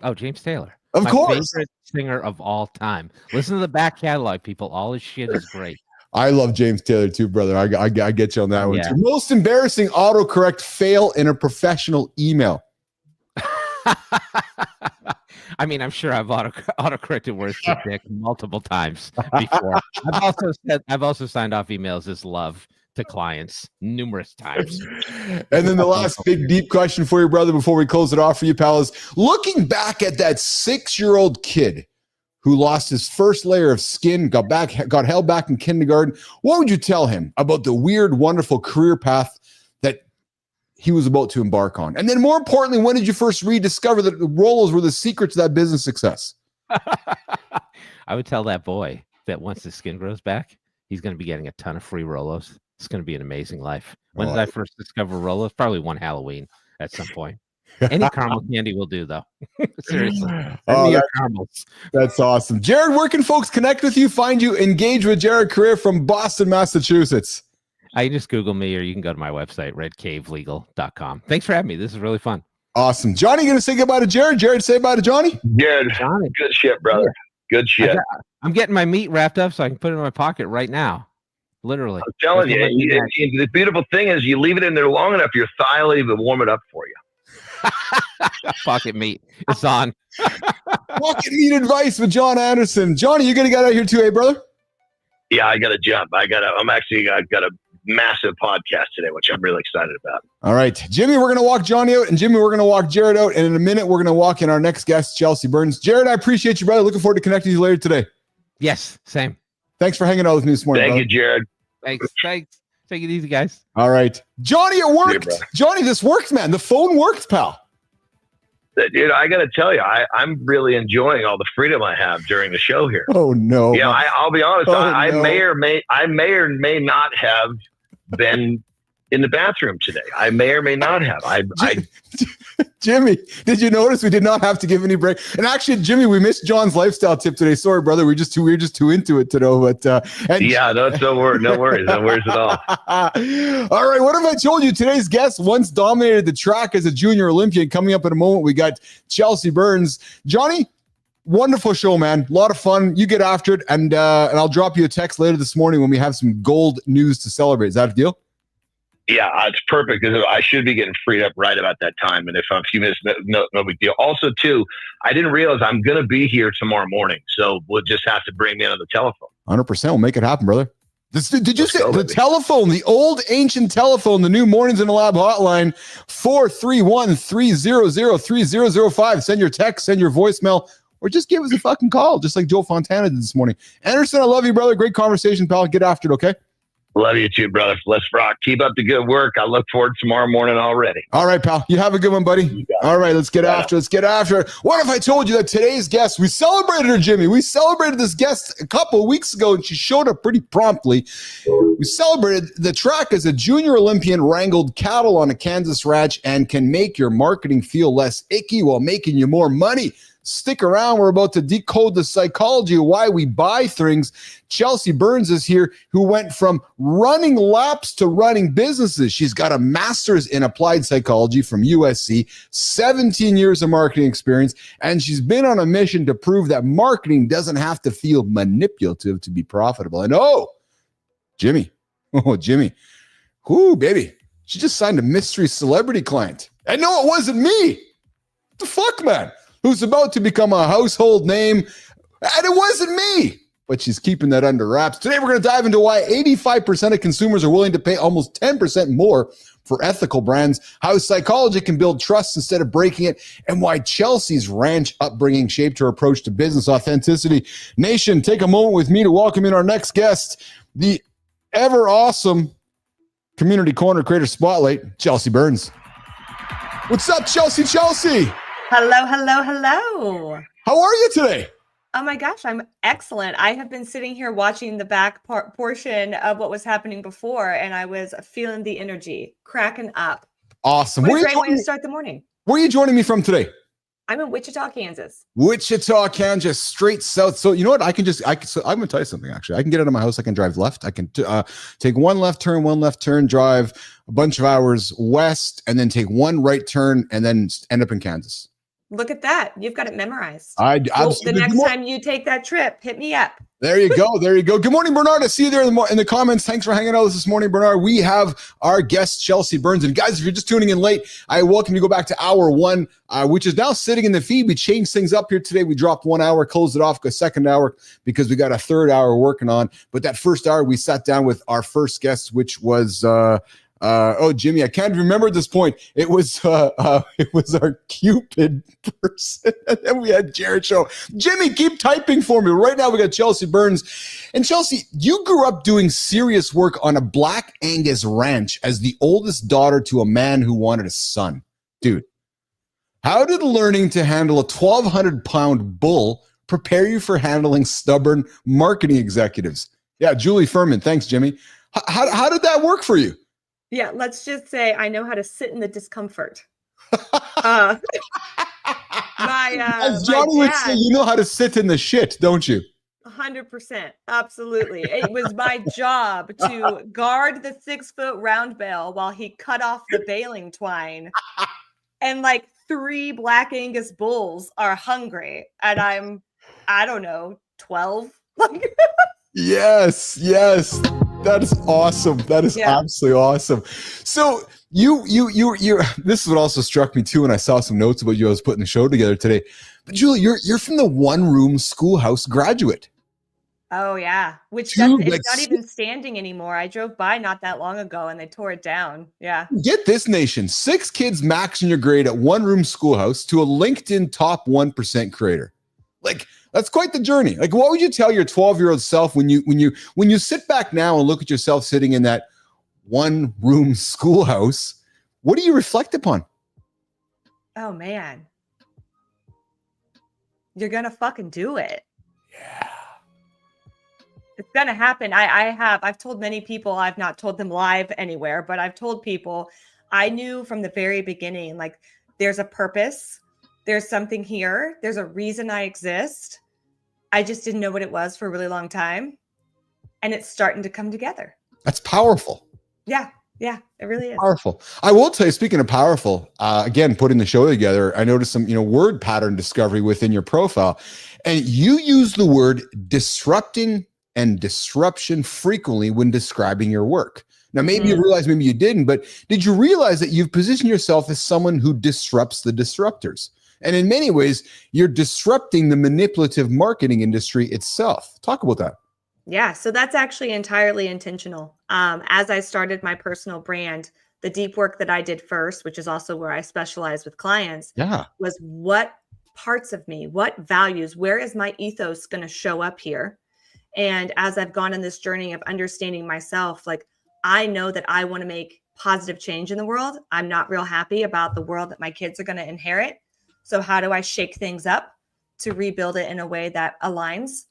Oh, James Taylor. Of course. Favorite singer of all time. Listen to the back catalog, people. All his shit is great. I love James Taylor too, brother. I get you on that one Yeah. too. Most embarrassing autocorrect fail in a professional email. I mean, I'm sure I've autocorrected words to dick multiple times before. I've also signed off emails as love to clients numerous times. And then the last big deep question for you, brother, before we close it off for you, pal, is looking back at that 6-year-old kid who lost his first layer of skin, got held back in kindergarten. What would you tell him about the weird, wonderful career path that he was about to embark on? And then more importantly, when did you first rediscover that the Rolos were the secret to that business success? I would tell that boy that once his skin grows back, he's going to be getting a ton of free Rolos. It's going to be an amazing life. When did I first discover Rolos? Probably one Halloween at some point. Any caramel candy will do, though. Seriously. Caramels. That's awesome. Jared, where can folks connect with you, find you, engage with Jared Correia from Boston, Massachusetts? I can just Google me, or you can go to my website, redcavelegal.com. Thanks for having me. This is really fun. Awesome. Johnny, going to say goodbye to Jared? Jared, say bye to Johnny? Jared, good shit, brother. Good shit. I'm getting my meat wrapped up so I can put it in my pocket right now. Literally. I'm telling you, the beautiful thing is you leave it in there long enough, your thigh will even warm it up for you. Pocket meat. It's on. Pocket meat advice with John Anderson. Johnny, you gonna get out of here too, brother? Yeah, I gotta jump. I've got a massive podcast today, which I'm really excited about. All right, Jimmy, we're gonna walk Johnny out, and Jimmy, we're gonna walk Jared out, and in a minute we're gonna walk in our next guest, Chelsea Burns. Jared, I appreciate you, brother. Looking forward to connecting with you later today. Yes, same. Thanks for hanging out with me this morning. Thank you, Jared. Thanks. Take it easy, guys. All right. Johnny, it worked. Johnny, this worked, man. The phone worked, pal. Dude, I got to tell you, I'm really enjoying all the freedom I have during the show here. Oh, no. Yeah, I'll be honest. I may or may not have been in the bathroom today. I may or may not have. Jimmy, did you notice we did not have to give any break? And actually, Jimmy, we missed John's lifestyle tip today. Sorry, brother. We were just too into it today. But no worries at all. All right. What have I told you? Today's guest once dominated the track as a junior Olympian. Coming up in a moment, we got Chelsea Burns. Johnny, wonderful show, man. A lot of fun. You get after it, and I'll drop you a text later this morning when we have some gold news to celebrate. Is that a deal? Yeah, it's perfect because I should be getting freed up right about that time. And if I'm a few minutes, no big deal. Also, too, I didn't realize I'm going to be here tomorrow morning. So we'll just have to bring me on the telephone. 100%. We'll make it happen, brother. Did you say the telephone, the old ancient telephone, the new Mornings in the Lab hotline, 431-300-3005. Send your text, send your voicemail, or just give us a fucking call, just like Joe Fontana did this morning. Anderson, I love you, brother. Great conversation, pal. Get after it, okay? Love you too, brother. Let's rock. Keep up the good work. I look forward to tomorrow morning already. All right, pal. You have a good one, buddy. All right, let's get after it. What if I told you that today's guest, we celebrated her, Jimmy. We celebrated this guest a couple of weeks ago, and she showed up pretty promptly. We celebrated the track as a junior Olympian, wrangled cattle on a Kansas ranch, and can make your marketing feel less icky while making you more money. Stick around. We're about to decode the psychology of why we buy things. Chelsea Burns is here, who went from running laps to running businesses. She's got a master's in applied psychology from USC, 17 years of marketing experience, and she's been on a mission to prove that marketing doesn't have to feel manipulative to be profitable. And Jimmy. Ooh, baby. She just signed a mystery celebrity client. And no, it wasn't me. What the fuck, man? Who's about to become a household name. And it wasn't me. But she's keeping that under wraps. Today, we're going to dive into why 85% of consumers are willing to pay almost 10% more for ethical brands, how psychology can build trust instead of breaking it, and why Chelsea's ranch upbringing shaped her approach to business authenticity. Nation, take a moment with me to welcome in our next guest, the ever awesome Community Corner Creator Spotlight, Chelsea Burns. What's up, Chelsea? Hello. How are you today? Oh my gosh, I'm excellent. I have been sitting here watching the back portion of what was happening before, and I was feeling the energy, cracking up. Awesome. What a great way to start the morning. Where are you joining me from today? I'm in Wichita, Kansas. Wichita, Kansas, straight south. So you know what? I'm going to tell you something, actually. I can get out of my house. I can drive left. I can take one left turn, drive a bunch of hours west, and then take one right turn, and then end up in Kansas. Look at that. You've got it memorized. I Well, absolutely. the next time you take that trip, hit me up. There you go. There you go. Good morning, Bernard. I see you there in the comments. Thanks for hanging out with us this morning, Bernard. We have our guest, Chelsea Burns. And guys, if you're just tuning in late, I welcome you to go back to hour one, which is now sitting in the feed. We changed things up here today. We dropped 1 hour, closed it off, go second hour because we got a third hour working on. But that first hour, we sat down with our first guest, which was Jimmy, I can't remember at this point. It was our Cupid person. And then we had Jared show. Jimmy, keep typing for me. Right now we got Chelsea Burns. And Chelsea, you grew up doing serious work on a Black Angus ranch as the oldest daughter to a man who wanted a son. Dude, how did learning to handle a 1,200-pound bull prepare you for handling stubborn marketing executives? Yeah, Julie Furman. Thanks, Jimmy. How did that work for you? Yeah, let's just say I know how to sit in the discomfort. As Johnny would say, you know how to sit in the shit, don't you? 100%. Absolutely. It was my job to guard the 6-foot round bale while he cut off the baling twine. And like 3 Black Angus bulls are hungry. And I don't know, 12. Yes. That is awesome. That is absolutely awesome. So you this is what also struck me too when I saw some notes about you. I was putting the show together today. But Julie, you're from the one-room schoolhouse graduate. Oh yeah. Which it's not even standing anymore. I drove by not that long ago and they tore it down. Yeah. Get this, nation. 6 kids max in your grade at one-room schoolhouse to a LinkedIn top 1% creator. Like, that's quite the journey. Like, what would you tell your 12-year-old self when you sit back now and look at yourself sitting in that one-room schoolhouse? What do you reflect upon? Oh man, you're gonna fucking do it. Yeah, it's gonna happen. I've told many people. I've not told them live anywhere, but I've told people. I knew from the very beginning, like, there's a purpose. There's something here. There's a reason I exist. I just didn't know what it was for a really long time. And it's starting to come together. That's powerful. Yeah, it really is. Powerful. I will tell you, speaking of powerful, again, putting the show together, I noticed some, word pattern discovery within your profile. And you use the word disrupting and disruption frequently when describing your work. Now, maybe you realize, maybe you didn't, but did you realize that you've positioned yourself as someone who disrupts the disruptors? And in many ways, you're disrupting the manipulative marketing industry itself. Talk about that. Yeah, so that's actually entirely intentional. As I started my personal brand, the deep work that I did first, which is also where I specialize with clients, was what parts of me, what values, where is my ethos going to show up here? And as I've gone on this journey of understanding myself, like, I know that I want to make positive change in the world. I'm not real happy about the world that my kids are going to inherit. So how do I shake things up to rebuild it in a way that aligns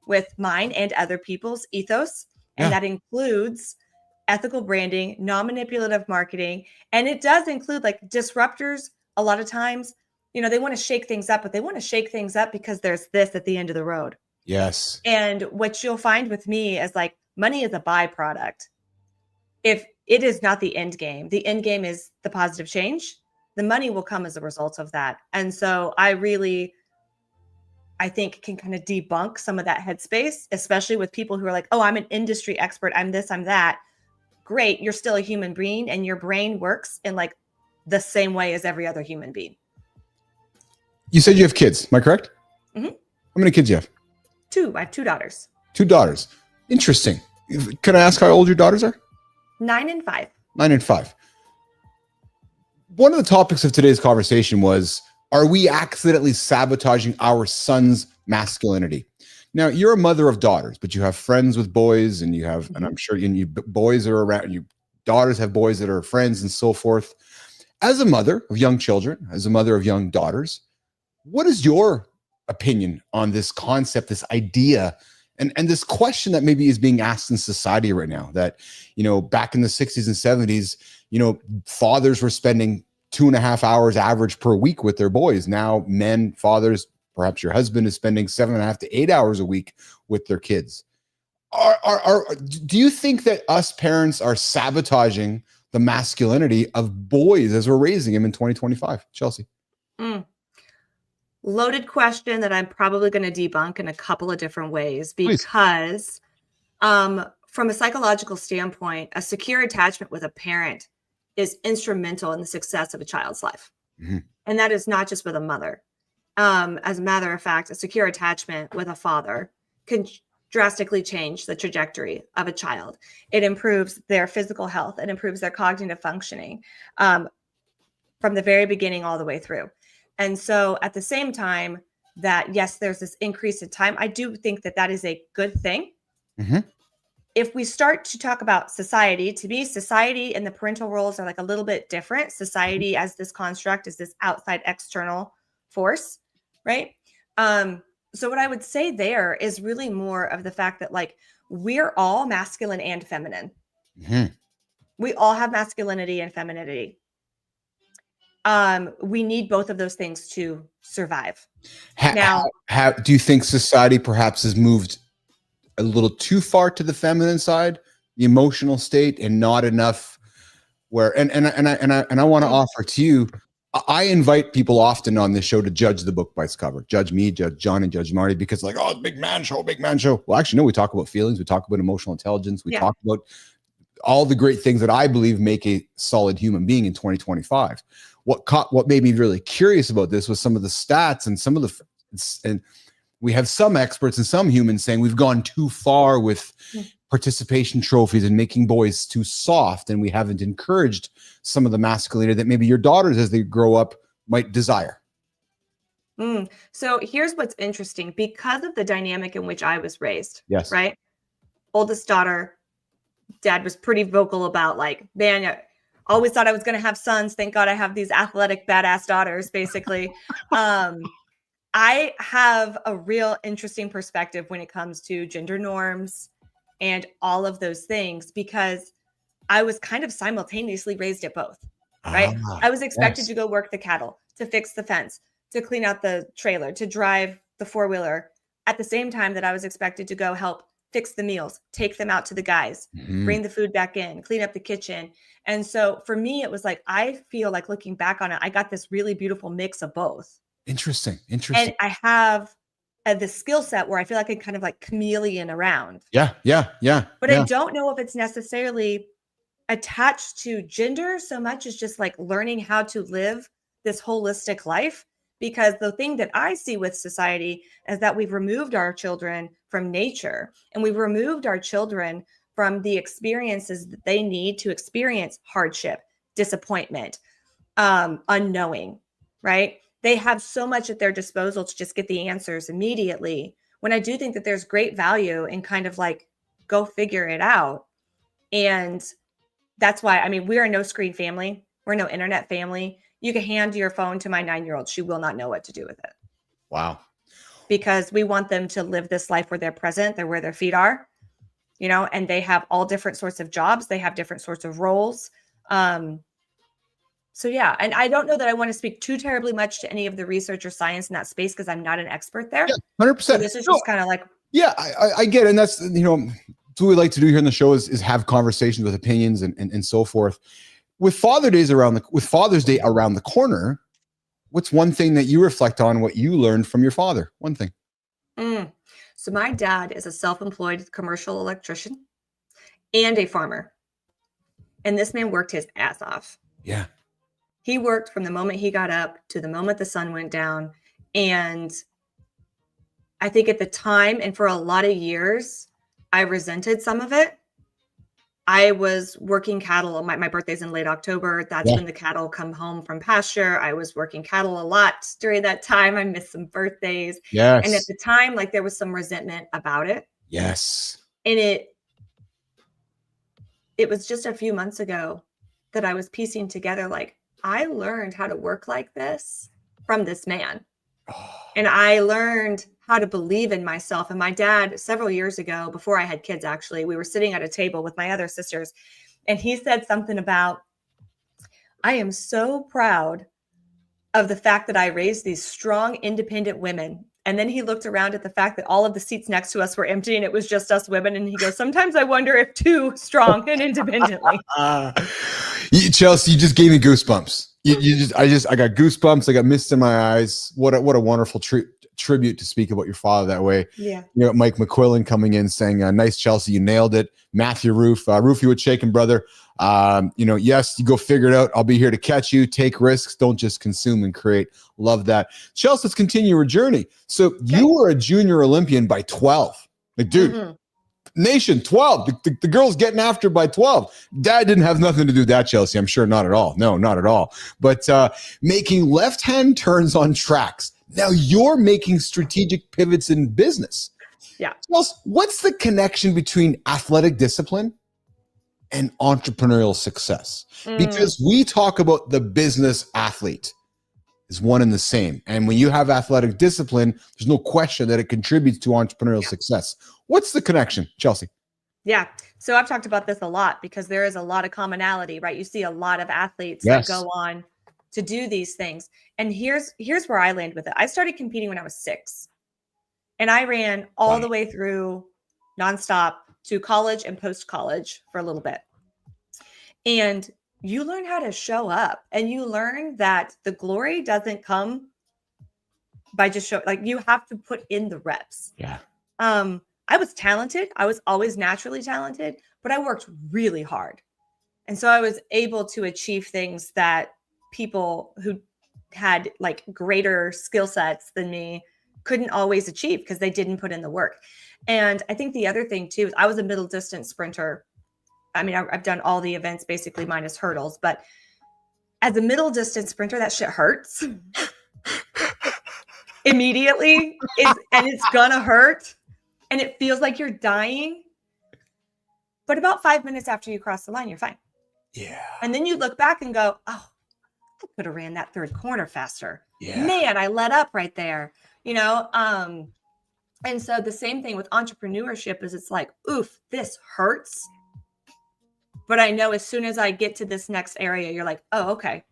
with mine and other people's ethos? And that includes ethical branding, non-manipulative marketing. And it does include, like, disruptors. A lot of times, they want to shake things up, but they want to shake things up because there's this at the end of the road. Yes. And what you'll find with me is, like, money is a byproduct. If it is not the end game is the positive change. The money will come as a result of that. And so I think can kind of debunk some of that headspace, especially with people who are like, oh, I'm an industry expert. I'm this, I'm that. Great. You're still a human being and your brain works in, like, the same way as every other human being. You said you have kids. Am I correct? Mm-hmm. How many kids do you have? 2. I have 2 daughters. 2 daughters. Interesting. Can I ask how old your daughters are? 9 and 5. 9 and 5. One of the topics of today's conversation was, are we accidentally sabotaging our son's masculinity? Now, you're a mother of daughters, but you have friends with boys, and you have, and I'm sure boys are around, you daughters have boys that are friends and so forth. As a mother of young children, as a mother of young daughters, what is your opinion on this concept, this idea, and this question that maybe is being asked in society right now? That, back in the 60s and 70s, fathers were spending 2.5 hours average per week with their boys. Now, men, fathers, perhaps your husband is spending 7.5 to 8 hours a week with their kids. Do you think that us parents are sabotaging the masculinity of boys as we're raising them in 2025? Chelsea. loaded question that I'm probably going to debunk in a couple of different ways, because from a psychological standpoint, a secure attachment with a parent is instrumental in the success of a child's life. Mm-hmm. And that is not just with a mother. As a matter of fact, a secure attachment with a father can drastically change the trajectory of a child. It improves their physical health. It improves their cognitive functioning from the very beginning all the way through. And so at the same time that, yes, there's this increase in time, I do think that that is a good thing. Mm-hmm. If we start to talk about society, to me, society and the parental roles are like a little bit different. Society as this construct is this outside external force, right? So what I would say there is really more of the fact that like we're all masculine and feminine. Mm-hmm. We all have masculinity and femininity. We need both of those things to survive. How do you think society perhaps has moved a little too far to the feminine side, the emotional state, and not enough where, and I want to offer to you, I invite people often on this show to judge the book by its cover. Judge me, judge John, and judge Marty, because like, oh, big man show. Well, actually, no, we talk about feelings. We talk about emotional intelligence. We talk about all the great things that I believe make a solid human being in 2025. What made me really curious about this was some of the stats and some of the, and we have some experts and some humans saying we've gone too far with participation trophies and making boys too soft, and we haven't encouraged some of the masculinity that maybe your daughters as they grow up might desire. So here's what's interesting. Because of the dynamic in which I was raised, yes, right? Oldest daughter, dad was pretty vocal about like, man, I always thought I was going to have sons. Thank God I have these athletic, badass daughters, basically. I have a real interesting perspective when it comes to gender norms and all of those things, because I was kind of simultaneously raised at both, right? I was expected to go work the cattle, to fix the fence, to clean out the trailer, to drive the four-wheeler, at the same time that I was expected to go help fix the meals, take them out to the guys, bring the food back in, clean up the kitchen. And so for me, it was like, I feel like looking back on it, I got this really beautiful mix of both. Interesting. And I have the skill set where I feel like I can kind of like chameleon around. Yeah. But I don't know if it's necessarily attached to gender so much as just like learning how to live this holistic life. Because the thing that I see with society is that we've removed our children from nature, and we've removed our children from the experiences that they need to experience hardship, disappointment, unknowing, right? They have so much at their disposal to just get the answers immediately, when I do think that there's great value in kind of like, go figure it out. And that's why, I mean, we are no screen family. We're no internet family. You can hand your phone to my 9-year-old. She will not know what to do with it. Wow. Because we want them to live this life where they're present, they're where their feet are, you know, and they have all different sorts of jobs. They have different sorts of roles. So yeah, and I don't know that I want to speak too terribly much to any of the research or science in that space, because I'm not an expert there. Yeah, 100%. So this is just kind of like, yeah, I get it. And that's, you know, what we like to do here in the show is have conversations with opinions and so forth. With Father's Day around the corner, what's one thing that you reflect on what you learned from your father? One thing. So my dad is a self-employed commercial electrician and a farmer. And this man worked his ass off. Yeah. He worked from the moment he got up to the moment the sun went down. And I think at the time, and for a lot of years, I resented some of it. I was working cattle. My birthday's in late October. That's when the cattle come home from pasture. I was working cattle a lot during that time. I missed some birthdays. Yes. And at the time, like, there was some resentment about it. Yes. And it was just a few months ago that I was piecing together, like, I learned how to work like this from this man. And I learned how to believe in myself. And my dad, several years ago, before I had kids, actually, we were sitting at a table with my other sisters, and he said something about, I am so proud of the fact that I raised these strong, independent women. And then he looked around at the fact that all of the seats next to us were empty and it was just us women. And he goes, sometimes I wonder if too strong and independently. Chelsea, you just gave me goosebumps. I got goosebumps. I got mist in my eyes. What a wonderful tribute to speak about your father that way. Yeah. You know, Mike McQuillan coming in saying, nice, Chelsea, you nailed it. Matthew Roofy with shaking, brother. Yes, you go figure it out. I'll be here to catch you. Take risks. Don't just consume and create. Love that. Chelsea, let's continue our journey. So you were a junior Olympian by 12. Like, dude, nation 12. The girl's getting after by 12. Dad didn't have nothing to do with that, Chelsea. I'm sure not at all. No, not at all. But making left-hand turns on tracks. Now you're making strategic pivots in business. Yeah. What's the connection between athletic discipline and entrepreneurial success? Because we talk about the business athlete is one and the same. And when you have athletic discipline, there's no question that it contributes to entrepreneurial success. What's the connection, Chelsea? Yeah. So I've talked about this a lot because there is a lot of commonality, right? You see a lot of athletes that go on to do these things. And here's where I land with it. I started competing when I was 6. And I ran all the way through nonstop to college and post-college for a little bit. And you learn how to show up, and you learn that the glory doesn't come by just you have to put in the reps. Yeah. I was talented. I was always naturally talented, but I worked really hard. And so I was able to achieve things that people who had like greater skill sets than me couldn't always achieve because they didn't put in the work. And I think the other thing too is I was a middle distance sprinter. I mean, I've done all the events basically minus hurdles, but as a middle distance sprinter, that shit hurts immediately. And it's gonna hurt. And it feels like you're dying. But about 5 minutes after you cross the line, you're fine. Yeah. And then you look back and go, oh, I could have ran that third corner faster. Yeah. Man, I let up right there. And so the same thing with entrepreneurship is it's like, oof, this hurts. But I know as soon as I get to this next area, you're like, oh, okay.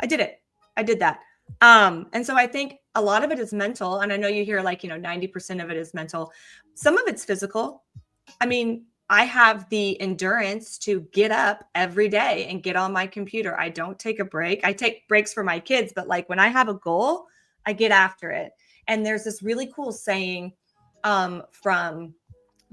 I did it. I did that. And so I think a lot of it is mental. And I know you hear 90% of it is mental. Some of it's physical. I mean, I have the endurance to get up every day and get on my computer. I don't take a break. I take breaks for my kids, but when I have a goal, I get after it. And there's this really cool saying from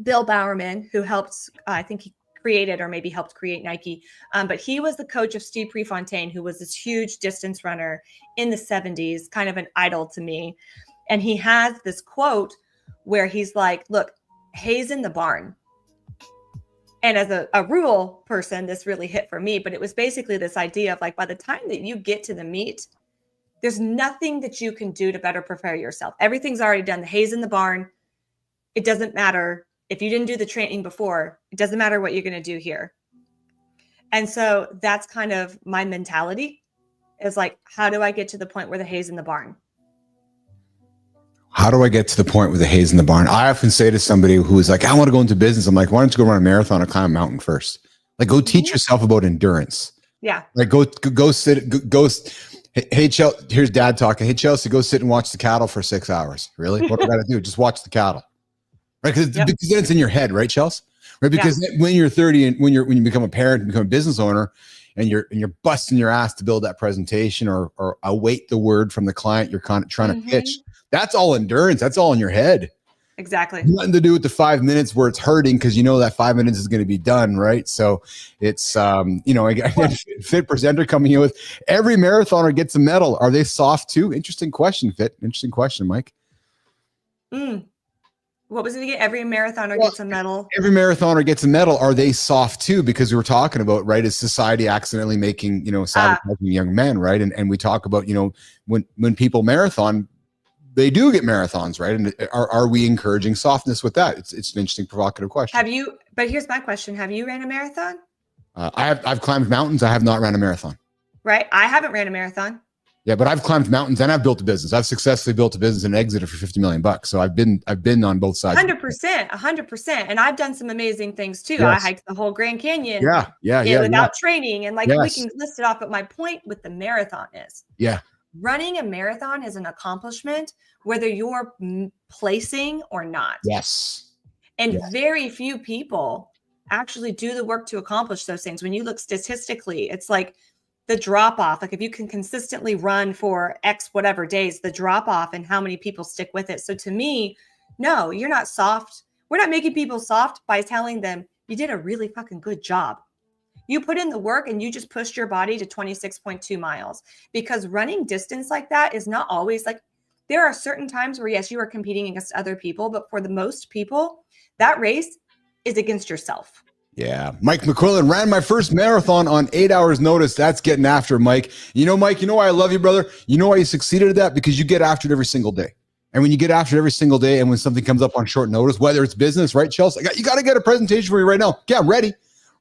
Bill Bowerman, who helped, I think he created or maybe helped create Nike. But he was the coach of Steve Prefontaine, who was this huge distance runner in the 70s, kind of an idol to me. And he has this quote where he's like, look, hay's in the barn. And as a rural person, this really hit for me, but it was basically this idea of by the time that you get to the meet, there's nothing that you can do to better prepare yourself. Everything's already done. The hay's in the barn. It doesn't matter. If you didn't do the training before, it doesn't matter what you're going to do here. And so that's kind of my mentality is how do I get to the point where the hay's in the barn? How do I get to the point where the hay's in the barn? I often say to somebody who is like, I want to go into business. I'm like, why don't you go run a marathon or climb a mountain first? Go teach yourself about endurance. Yeah. Go sit. Hey, Chelsea, here's Dad talking. Hey, Chelsea, go sit and watch the cattle for 6 hours. Really? What do I got to do? Just watch the cattle. Right, because then it's in your head, right, Chelsea? Right, because when you're 30 and when you become a parent and become a business owner, and you're busting your ass to build that presentation or await the word from the client you're trying to pitch, that's all endurance. That's all in your head. Exactly. Nothing to do with the 5 minutes where it's hurting because that 5 minutes is going to be done, right? So it's Fit presenter coming in with every marathoner gets a medal. Are they soft too? Interesting question, Fit. Interesting question, Mike. What was it again? Every marathoner gets a medal. Every marathoner gets a medal. Are they soft too? Because we were talking about, right, is society accidentally making, sabotaging young men, right? And we talk about, when people marathon, they do get marathons, right? And are we encouraging softness with that? It's an interesting, provocative question. But here's my question. Have you ran a marathon? I've climbed mountains. I have not ran a marathon. Right. I haven't ran a marathon. Yeah, but I've climbed mountains and I've built a business. I've successfully built a business and exited for $50 million. So I've been on both sides. 100%. And I've done some amazing things too. Yes. I hiked the whole Grand Canyon. Without training. And we can list it off. But my point with the marathon is running a marathon is an accomplishment, whether you're placing or not. Yes. And very few people actually do the work to accomplish those things. When you look statistically, it's the drop off, like if you can consistently run for X whatever days, the drop off and how many people stick with it. So to me, no, you're not soft. We're not making people soft by telling them you did a really fucking good job. You put in the work and you just pushed your body to 26.2 miles, because running distance like that is not always like, there are certain times where, yes, you are competing against other people, but for the most people, that race is against yourself. Yeah. Mike McQuillan ran my first marathon on 8 hours notice. That's getting after, Mike. You know, Mike, you know why I love you, brother? You know why you succeeded at that? Because you get after it every single day. And when you get after it every single day, and when something comes up on short notice, whether it's business, right, Chelsea? You got to get a presentation for you right now. Yeah, I'm ready.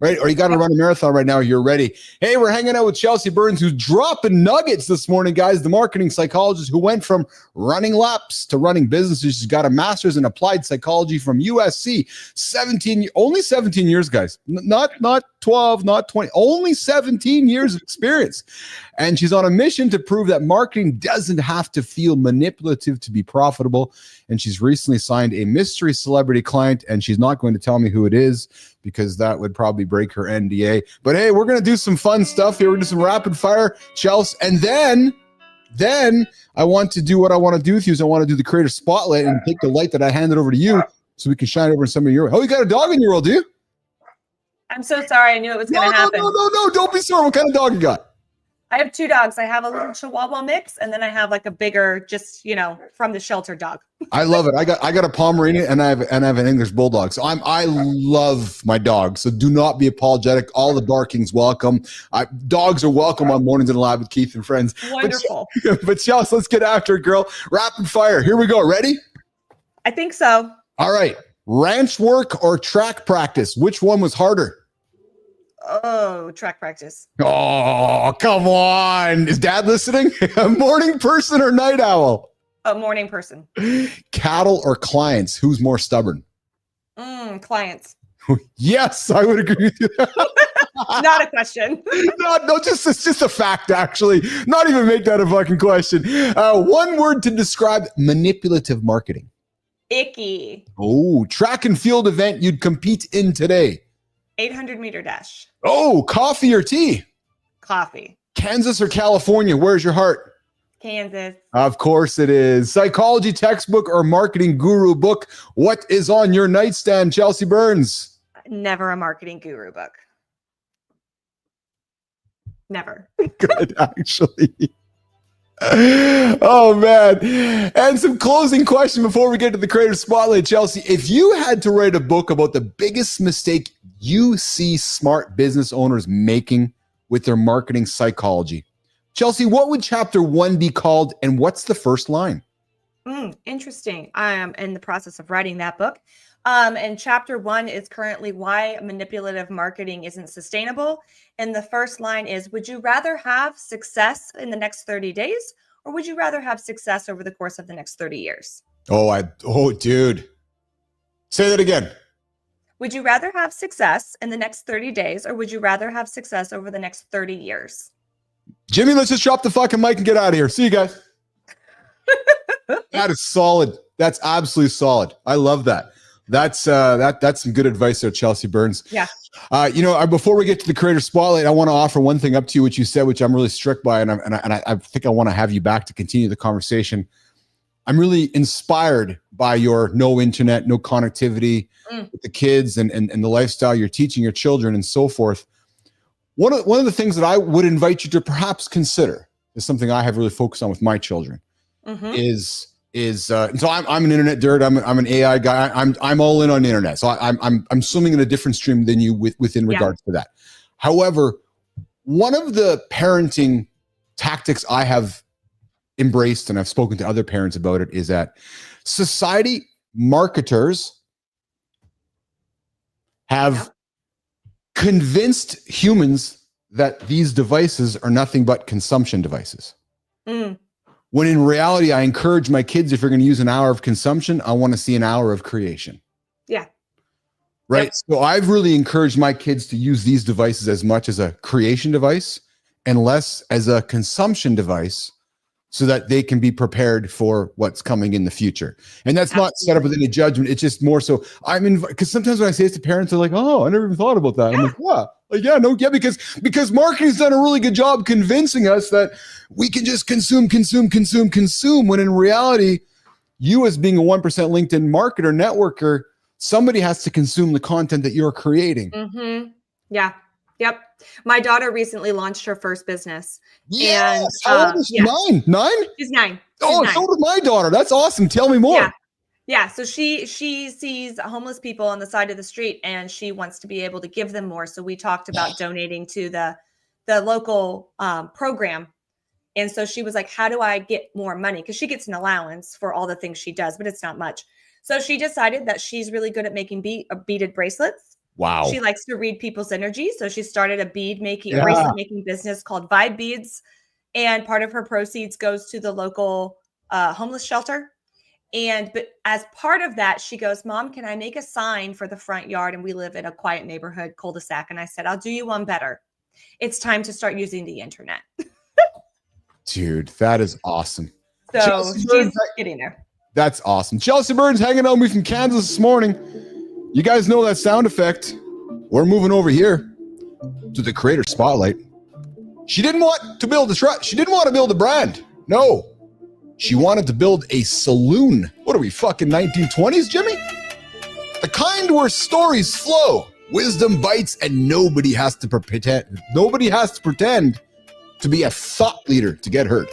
Right? Or you got to run a marathon right now. You're ready. Hey, we're hanging out with Chelsea Burns, who's dropping nuggets this morning, guys. The marketing psychologist who went from running laps to running businesses. She's got a master's in applied psychology from USC. Only 17 years, guys. Not 12, not 20, only 17 years of experience. And she's on a mission to prove that marketing doesn't have to feel manipulative to be profitable. And she's recently signed a mystery celebrity client, and she's not going to tell me who it is, because that would probably break her NDA. But hey, we're going to do some fun stuff here. We're going to do some rapid fire, Chelsea. And then I want to do what I want to do with you is I want to do the creator spotlight and take the light that I handed over to you so we can shine over in some of your. Oh, you got a dog in your world, do you? I'm so sorry. I knew it was going to happen. No. Don't be sorry. What kind of dog you got? I have 2 dogs. I have a little Chihuahua mix, and then I have like a bigger, just, from the shelter dog. I love it. I got a Pomeranian and I have an English Bulldog. So I love my dogs. So do not be apologetic. All the barking's welcome. Dogs are welcome on Mornings in the Lab with Keith and Friends. Wonderful. But Chelsea, let's get after it, girl. Rapid fire. Here we go. Ready? I think so. All right. Ranch work or track practice? Which one was harder? Oh, track practice. Oh, come on. Is Dad listening? A morning person or night owl? A morning person. Cattle or clients? Who's more stubborn? Clients. Yes, I would agree with you. Not a question. No, it's just a fact, actually. Not even make that a fucking question. One word to describe manipulative marketing. Icky. Oh, track and field event you'd compete in today. 800-meter dash. Oh, coffee or tea? Coffee. Kansas or California? Where's your heart? Kansas. Of course it is. Psychology textbook or marketing guru book? What is on your nightstand, Chelsea Burns? Never a marketing guru book. Never. Good, actually. Oh, man. And some closing question before we get to the creator spotlight, Chelsea. If you had to write a book about the biggest mistake you see smart business owners making with their marketing psychology, Chelsea, what would chapter 1 be called, and what's the first line? Interesting. I am in the process of writing that book. And chapter 1 is currently why manipulative marketing isn't sustainable. And the first line is, would you rather have success in the next 30 days, or would you rather have success over the course of the next 30 years? Oh, dude. Say that again. Would you rather have success in the next 30 days, or would you rather have success over the next 30 years? Jimmy, let's just drop the fucking mic and get out of here. See you guys. That is solid. That's absolutely solid. I love that. That's some good advice there, Chelsea Burns. Yeah. Before we get to the creator spotlight, I want to offer one thing up to you, which you said, which I'm really struck by, and I think I want to have you back to continue the conversation. I'm really inspired by your no internet, no connectivity with the kids and the lifestyle you're teaching your children and so forth. One of the things that I would invite you to perhaps consider is something I have really focused on with my children. Is so I'm an internet nerd. I'm an AI guy. I'm all in on the internet. So I'm swimming in a different stream than you within regards to that. However, one of the parenting tactics I have embraced, and I've spoken to other parents about it, is that society marketers have convinced humans that these devices are nothing but consumption devices. When in reality, I encourage my kids, if you're going to use an hour of consumption, I want to see an hour of creation. Yeah. Right. Yep. So I've really encouraged my kids to use these devices as much as a creation device and less as a consumption device, so that they can be prepared for what's coming in the future. And that's not set up with any judgment. It's just more so because sometimes when I say this to parents, they're like, oh, I never even thought about that. I'm like, yeah, Because marketing's done a really good job convincing us that we can just consume, when in reality, you as being a 1% LinkedIn marketer, networker, somebody has to consume the content that you're creating. Mm-hmm. Yeah. Yep. My daughter recently launched her first business. Yes. And how old is she? 9? 9? She's 9. So did my daughter. That's awesome. Tell me more. Yeah. So she sees homeless people on the side of the street and she wants to be able to give them more. So we talked about donating to the local program. And so she was like, how do I get more money? Because she gets an allowance for all the things she does, but it's not much. So she decided that she's really good at making beaded bracelets. Wow. She likes to read people's energy. So she started a bracelet making business called Vibe Beads. And part of her proceeds goes to the local homeless shelter. But as part of that, she goes, Mom, can I make a sign for the front yard? And we live in a quiet neighborhood, cul-de-sac. And I said, I'll do you one better. It's time to start using the internet. Dude, that is awesome. So she's getting there. That's awesome. Chelsea Burns hanging out with me from Kansas this morning. You guys know that sound effect. We're moving over here to the creator spotlight. She didn't want to build she didn't want to build a brand. No. She wanted to build a saloon. What are we, fucking 1920s, Jimmy? The kind where stories flow, wisdom bites, and nobody has to pretend to be a thought leader to get heard.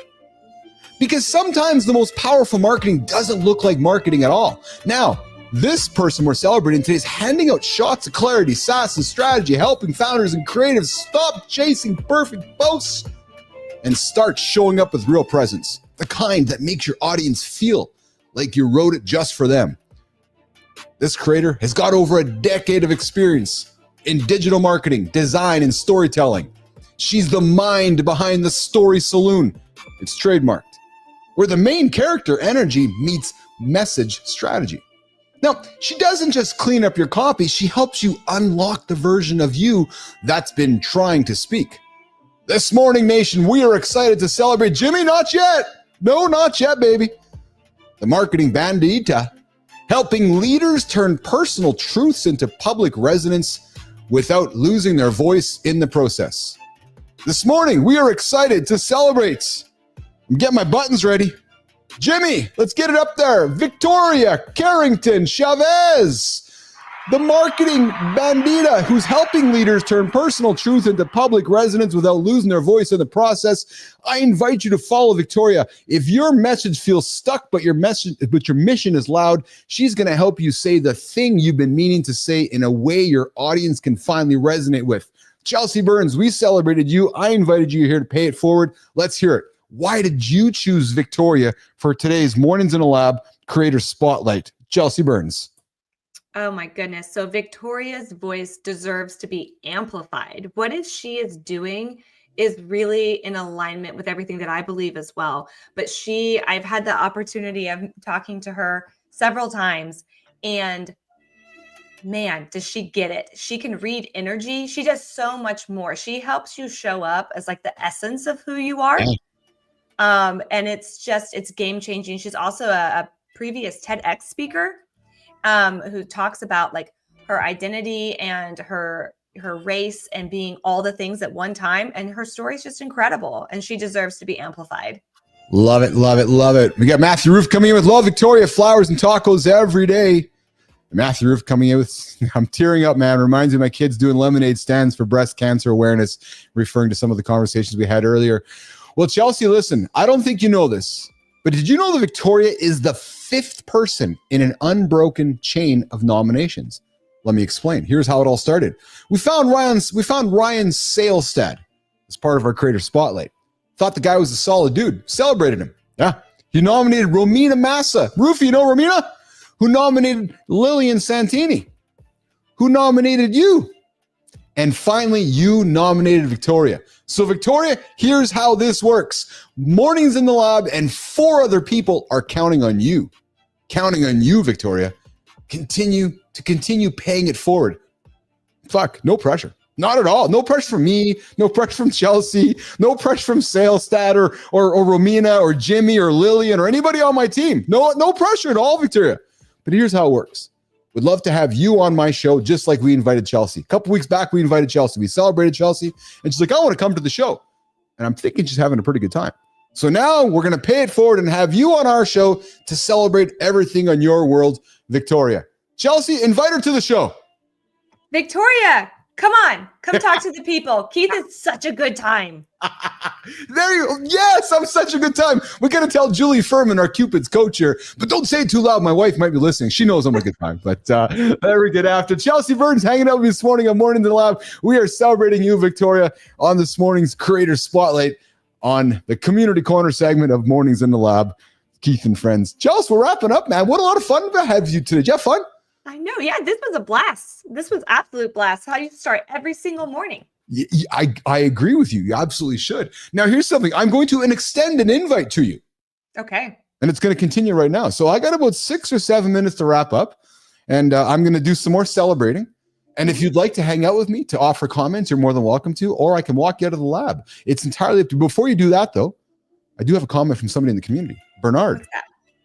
Because sometimes the most powerful marketing doesn't look like marketing at all. Now, this person we're celebrating today is handing out shots of clarity, sass, and strategy, helping founders and creatives stop chasing perfect posts and start showing up with real presence. The kind that makes your audience feel like you wrote it just for them. This creator has got over a decade of experience in digital marketing, design, and storytelling. She's the mind behind the Story Saloon. It's trademarked, where the main character energy meets message strategy. Now, she doesn't just clean up your copy, she helps you unlock the version of you that's been trying to speak. This morning, nation, we are excited to celebrate Jimmy, not yet. No, not yet, baby. The marketing bandita, helping leaders turn personal truths into public resonance without losing their voice in the process. This morning, we are excited to celebrate. I'm getting my buttons ready. Jimmy, let's get it up there. Victoria Carrington Chavez, the marketing bandita who's helping leaders turn personal truth into public resonance without losing their voice in the process. I invite you to follow Victoria. If your message feels stuck, but your mission is loud, she's going to help you say the thing you've been meaning to say in a way your audience can finally resonate with. Chelsea Burns, we celebrated you. I invited you here to pay it forward. Let's hear it. Why did you choose Victoria for today's Mornings in a Lab Creator Spotlight? Chelsea Burns. Oh my goodness. So Victoria's voice deserves to be amplified. What she is doing is really in alignment with everything that I believe as well. But I've had the opportunity of talking to her several times, and man, does she get it? She can read energy. She does so much more. She helps you show up as like the essence of who you are. And it's game changing. She's also a previous TEDx speaker who talks about like her identity and her race and being all the things at one time. And her story is just incredible. And she deserves to be amplified. Love it, love it, love it. We got Matthew Roof coming in with Love Victoria, flowers and tacos every day. Matthew Roof coming in with, I'm tearing up, man. Reminds me of my kids doing lemonade stands for breast cancer awareness, referring to some of the conversations we had earlier. Well, Chelsea, listen, I don't think you know this, but did you know that Victoria is the 5th person in an unbroken chain of nominations? Let me explain. Here's how it all started. We found Ryan Salestad as part of our Creator Spotlight. Thought the guy was a solid dude. Celebrated him. Yeah. He nominated Romina Massa. Roofy, you know Romina? Who nominated Lillian Santini? Who nominated you? And finally, you nominated Victoria. So Victoria, here's how this works. Mornings in the Lab and 4 other people are counting on you. Counting on you, Victoria. Continue paying it forward. Fuck, no pressure. Not at all. No pressure from me. No pressure from Chelsea. No pressure from Salestad or Romina or Jimmy or Lillian or anybody on my team. No pressure at all, Victoria. But here's how it works. Would love to have you on my show, just like we invited Chelsea. A couple weeks back, we invited Chelsea. We celebrated Chelsea, and she's like, I want to come to the show. And I'm thinking she's having a pretty good time. So now we're going to pay it forward and have you on our show to celebrate everything on your world, Victoria. Chelsea, invite her to the show. Victoria, come on. Come talk to the people. Keith, it's such a good time. There you go. Yes, I'm such a good time. We're going to tell Julie Furman, our Cupid's coach here, but don't say it too loud. My wife might be listening. She knows I'm a good time, but there we get after. Chelsea Burns hanging out with me this morning on Mornings in the Lab. We are celebrating you, Victoria, on this morning's Creator Spotlight on the Community Corner segment of Mornings in the Lab. Keith and friends. Chelsea, we're wrapping up, man. What a lot of fun to have you today. Did you have fun? I know. Yeah, this was a blast. This was absolute blast. How do you start every single morning? I agree with you. You absolutely should. Now, here's something. I'm going to extend an invite to you. Okay. And it's going to continue right now. So I got about 6 or 7 minutes to wrap up. And I'm going to do some more celebrating. And if you'd like to hang out with me to offer comments, you're more than welcome to. Or I can walk you out of the lab. It's entirely up to you. Before you do that, though, I do have a comment from somebody in the community. Bernard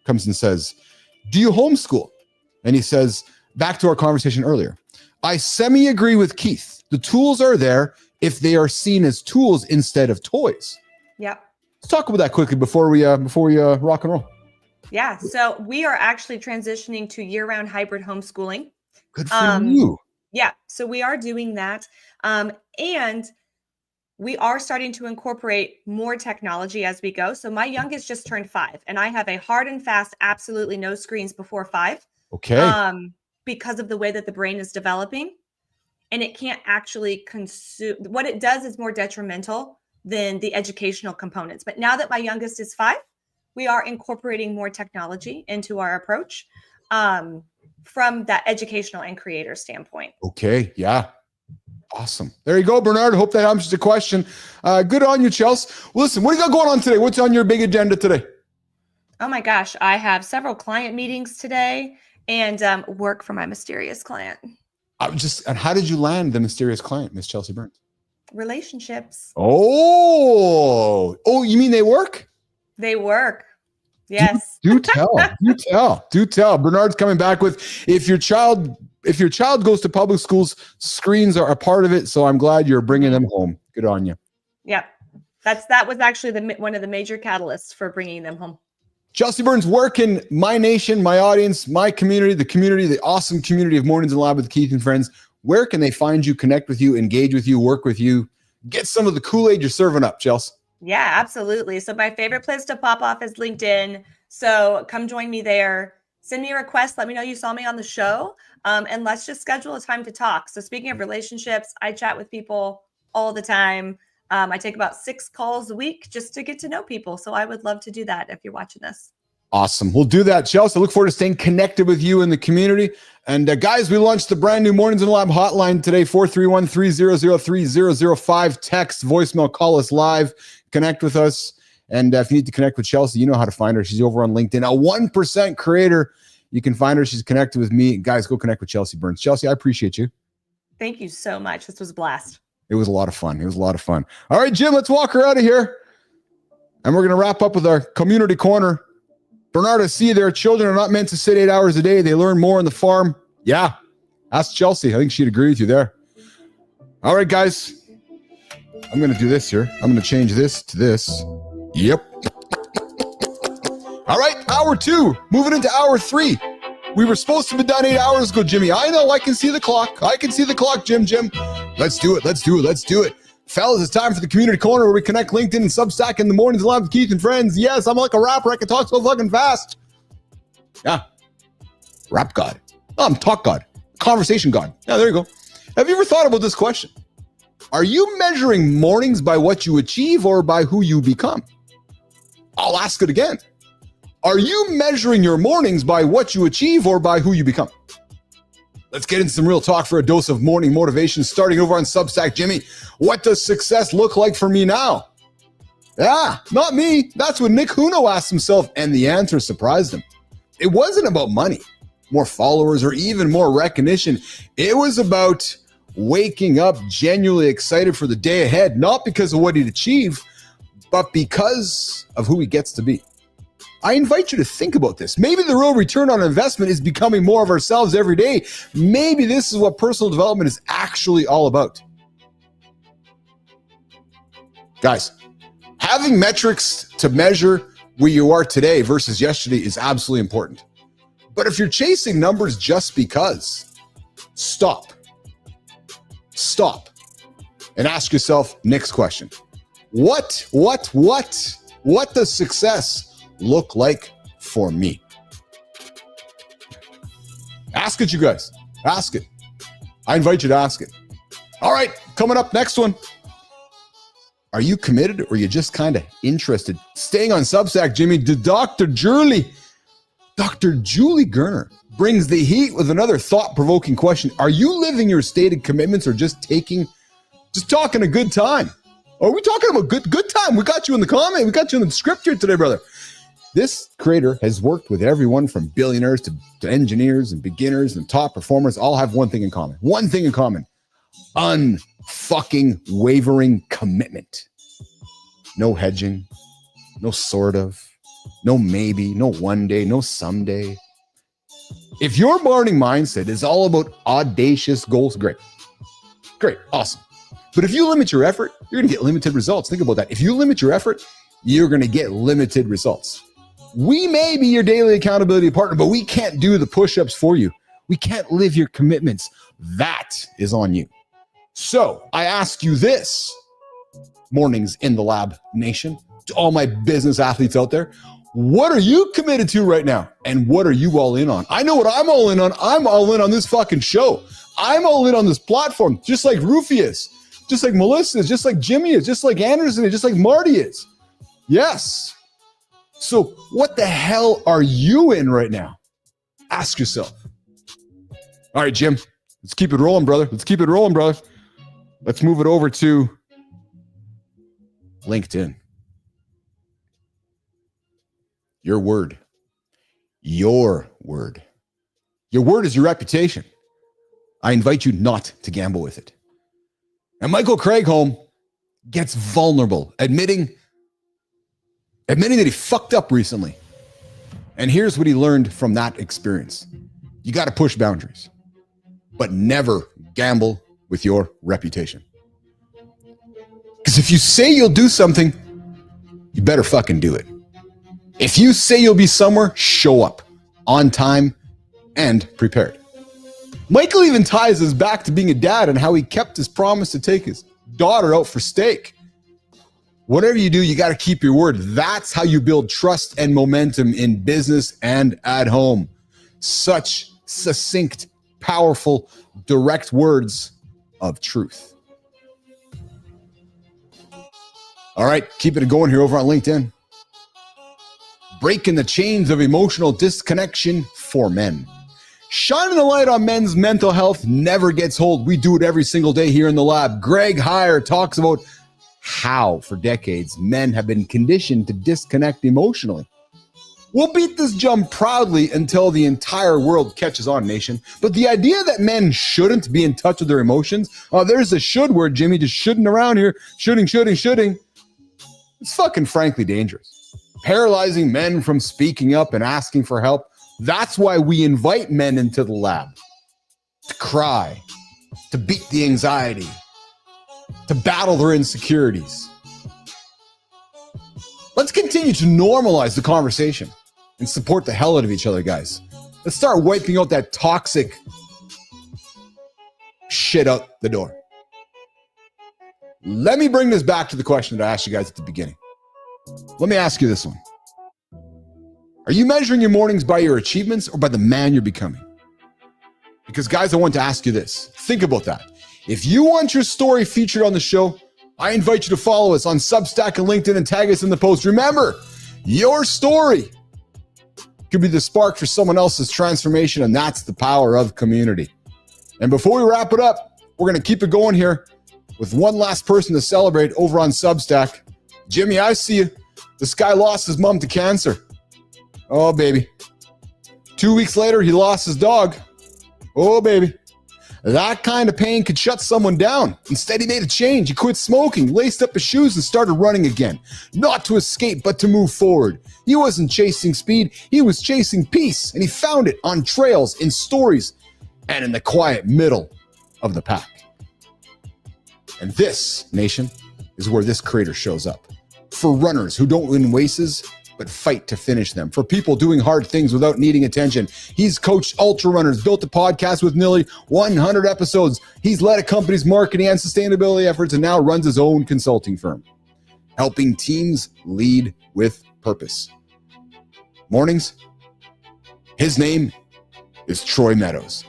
comes and says, do you homeschool? And he says, back to our conversation earlier, I semi-agree with Keith. The tools are there if they are seen as tools instead of toys. Yep. Let's talk about that quickly before we rock and roll. Yeah. So we are actually transitioning to year-round hybrid homeschooling. Good for you. Yeah. So we are doing that. And we are starting to incorporate more technology as we go. So my youngest just turned 5, and I have a hard and fast, absolutely no screens before 5. Okay. Because of the way that the brain is developing, and it can't actually consume. What it does is more detrimental than the educational components. But now that my youngest is 5, we are incorporating more technology into our approach from that educational and creator standpoint. Okay. Yeah. Awesome. There you go, Bernard. Hope that answers the question. Good on you, Chelsea. Listen, what do you got going on today? What's on your big agenda today? Oh my gosh. I have several client meetings today and work for my mysterious client. And how did you land the mysterious client, Miss Chelsea Burns? Relationships. Oh, you mean they work? They work. Yes. Do tell. Bernard's coming back with, if your child goes to public schools, screens are a part of it. So I'm glad you're bringing them home. Good on you. Yep. That was actually one of the major catalysts for bringing them home. Chelsea Burns, where can my nation, my audience, my community, the awesome community of Mornings in the Lab with Keith and friends, where can they find you, connect with you, engage with you, work with you, get some of the Kool-Aid you're serving up, Chelsea? Yeah, absolutely. So my favorite place to pop off is LinkedIn. So come join me there. Send me a request. Let me know you saw me on the show. And let's just schedule a time to talk. So speaking of relationships, I chat with people all the time. I take about 6 calls a week just to get to know people. So I would love to do that if you're watching this. Awesome. We'll do that, Chelsea. I look forward to staying connected with you in the community. And guys, we launched the brand new Mornings in the Lab hotline today, 431-300-3005. Text, voicemail, call us live, connect with us. And if you need to connect with Chelsea, you know how to find her. She's over on LinkedIn, a 1% creator. You can find her. She's connected with me. Guys, go connect with Chelsea Burns. Chelsea, I appreciate you. Thank you so much. This was a blast. It was a lot of fun. All right, Jim, let's walk her out of here. And we're going to wrap up with our community corner. Bernard, I see there. Children are not meant to sit 8 hours a day. They learn more on the farm. Yeah. Ask Chelsea. I think she'd agree with you there. All right, guys. I'm going to do this here. I'm going to change this to this. Yep. All right, hour 2. Moving into hour 3. We were supposed to be done 8 hours ago, Jimmy. I know. I can see the clock. Jim. Let's do it. Fellas, it's time for the community corner where we connect LinkedIn and Substack in the Mornings live with Keith and friends. Yes, I'm like a rapper. I can talk so fucking fast. Yeah. Rap God. I'm talk God. Conversation God. Yeah, there you go. Have you ever thought about this question? Are you measuring mornings by what you achieve or by who you become? I'll ask it again. Are you measuring your mornings by what you achieve or by who you become? Let's get into some real talk for a dose of morning motivation, starting over on Substack. Jimmy, what does success look like for me now? Yeah, not me. That's what Nick Huno asked himself, and the answer surprised him. It wasn't about money, more followers, or even more recognition. It was about waking up genuinely excited for the day ahead, not because of what he'd achieve, but because of who he gets to be. I invite you to think about this. Maybe the real return on investment is becoming more of ourselves every day. Maybe this is what personal development is actually all about. Guys, having metrics to measure where you are today versus yesterday is absolutely important. But if you're chasing numbers just because, stop. Stop. And ask yourself, next question. What does success look like for me? Ask it, you guys. Ask it. I invite you to ask it. All right, coming up, next one. Are you committed or are you just kind of interested? Staying on Substack, Jimmy, Dr. Julie Gerner brings the heat with another thought-provoking question. Are you living your stated commitments or just talking a good time? Are we talking about good time? We got you in the comment. We got you in the script here today, brother. This creator has worked with everyone from billionaires to engineers and beginners and top performers. All have one thing in common. One thing in common. Unfucking wavering commitment. No hedging. No sort of. No maybe. No one day. No someday. If your morning mindset is all about audacious goals, great. Great. Awesome. But if you limit your effort, you're going to get limited results. Think about that. If you limit your effort, you're going to get limited results. We may be your daily accountability partner, but we can't do the push-ups for you. We can't live your commitments. That is on you. So I ask you this, Mornings in the Lab Nation, to all my business athletes out there, what are you committed to right now? And what are you all in on? I know what I'm all in on. I'm all in on this fucking show. I'm all in on this platform, just like Rufy is, just like Melissa is, just like Jimmy is, just like Anderson is, just like Marty is. Yes. So what the hell are you in right now? Ask yourself. All right, Jim, let's keep it rolling, brother. Let's keep it rolling, brother. Let's move it over to LinkedIn. Your word. Your word. Your word is your reputation. I invite you not to gamble with it. And Michael Craigholm gets vulnerable, admitting that he fucked up recently. And here's what he learned from that experience. You got to push boundaries, but never gamble with your reputation. Because if you say you'll do something, you better fucking do it. If you say you'll be somewhere, show up on time and prepared. Michael even ties us back to being a dad and how he kept his promise to take his daughter out for steak. Whatever you do, you got to keep your word. That's how you build trust and momentum in business and at home. Such succinct, powerful, direct words of truth. All right, keeping it going here over on LinkedIn. Breaking the chains of emotional disconnection for men. Shining the light on men's mental health never gets old. We do it every single day here in the lab. Greg Heyer talks about how, for decades, men have been conditioned to disconnect emotionally. We'll beat this drum proudly until the entire world catches on, nation. But the idea that men shouldn't be in touch with their emotions, there's a should word, Jimmy, just shoulding around here, shooting. It's fucking frankly dangerous. Paralyzing men from speaking up and asking for help. That's why we invite men into the lab. To cry, to beat the anxiety, to battle their insecurities. Let's continue to normalize the conversation and support the hell out of each other, guys. Let's start wiping out that toxic shit out the door. Let me bring this back to the question that I asked you guys at the beginning. Let me ask you this one. Are you measuring your mornings by your achievements or by the man you're becoming? Because guys, I want to ask you this. Think about that. If you want your story featured on the show, I invite you to follow us on Substack and LinkedIn and tag us in the post. Remember, your story could be the spark for someone else's transformation, and that's the power of community. And before we wrap it up, we're going to keep it going here with one last person to celebrate over on Substack. Jimmy, I see you. This guy lost his mom to cancer. Oh, baby. 2 weeks later, he lost his dog. Oh, baby. That kind of pain could shut someone down. Instead, he made a change. He quit smoking, laced up his shoes, and started running again. Not to escape, but to move forward. He wasn't chasing speed. He was chasing peace, and he found it on trails, in stories, and in the quiet middle of the pack. And this, nation, is where this creator shows up. For runners who don't win races, but fight to finish them. For people doing hard things without needing attention. He's coached ultra runners, built a podcast with nearly 100 episodes. He's led a company's marketing and sustainability efforts and now runs his own consulting firm, helping teams lead with purpose. Mornings, his name is Troy Meadows.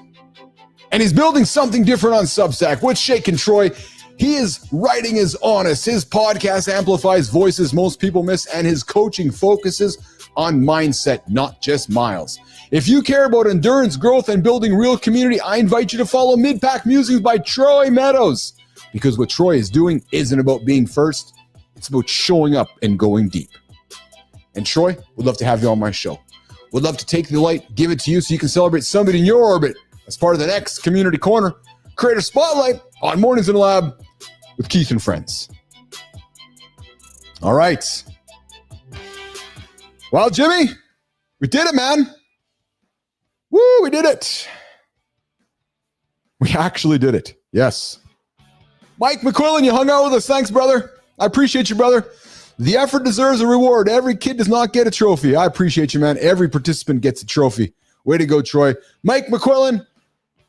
And he's building something different on Substack. What's shaking Troy? His writing is honest. His podcast amplifies voices most people miss, and his coaching focuses on mindset, not just miles. If you care about endurance, growth, and building real community, I invite you to follow Mid-Pack Musings by Troy Meadows, because what Troy is doing isn't about being first. It's about showing up and going deep. And Troy, would love to have you on my show. Would love to take the light, give it to you so you can celebrate somebody in your orbit as part of the next Community Corner Creator Spotlight on Mornings in the Lab with Keith and Friends. All right. Well, Jimmy, we did it, man. Woo, we did it. We actually did it. Yes. Mike McQuillan, you hung out with us. Thanks, brother. I appreciate you, brother. The effort deserves a reward. Every kid does not get a trophy. I appreciate you, man. Every participant gets a trophy. Way to go, Troy. Mike McQuillan,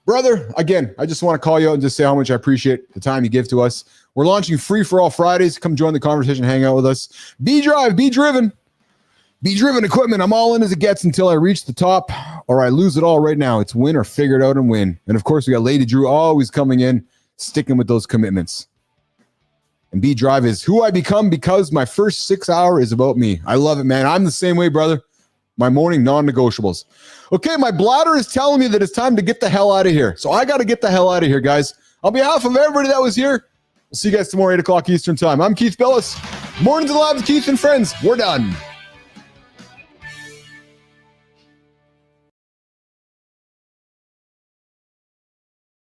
brother, again, I just want to call you out and just say how much I appreciate the time you give to us. We're launching Free for All Fridays. Come join the conversation, hang out with us. Be drive, be driven. Be driven equipment. I'm all in as it gets until I reach the top or I lose it all right now. It's win or figure it out and win. And of course, we got Lady Drew always coming in, sticking with those commitments. And Be Drive is who I become because my first 6 hour is about me. I love it, man. I'm the same way, brother. My morning non-negotiables. Okay, my bladder is telling me that it's time to get the hell out of here. So I got to get the hell out of here, guys. On behalf of everybody that was here, we'll see you guys tomorrow, 8 o'clock Eastern time. I'm Keith Billis. Mornings in the Lab with Keith and Friends. We're done.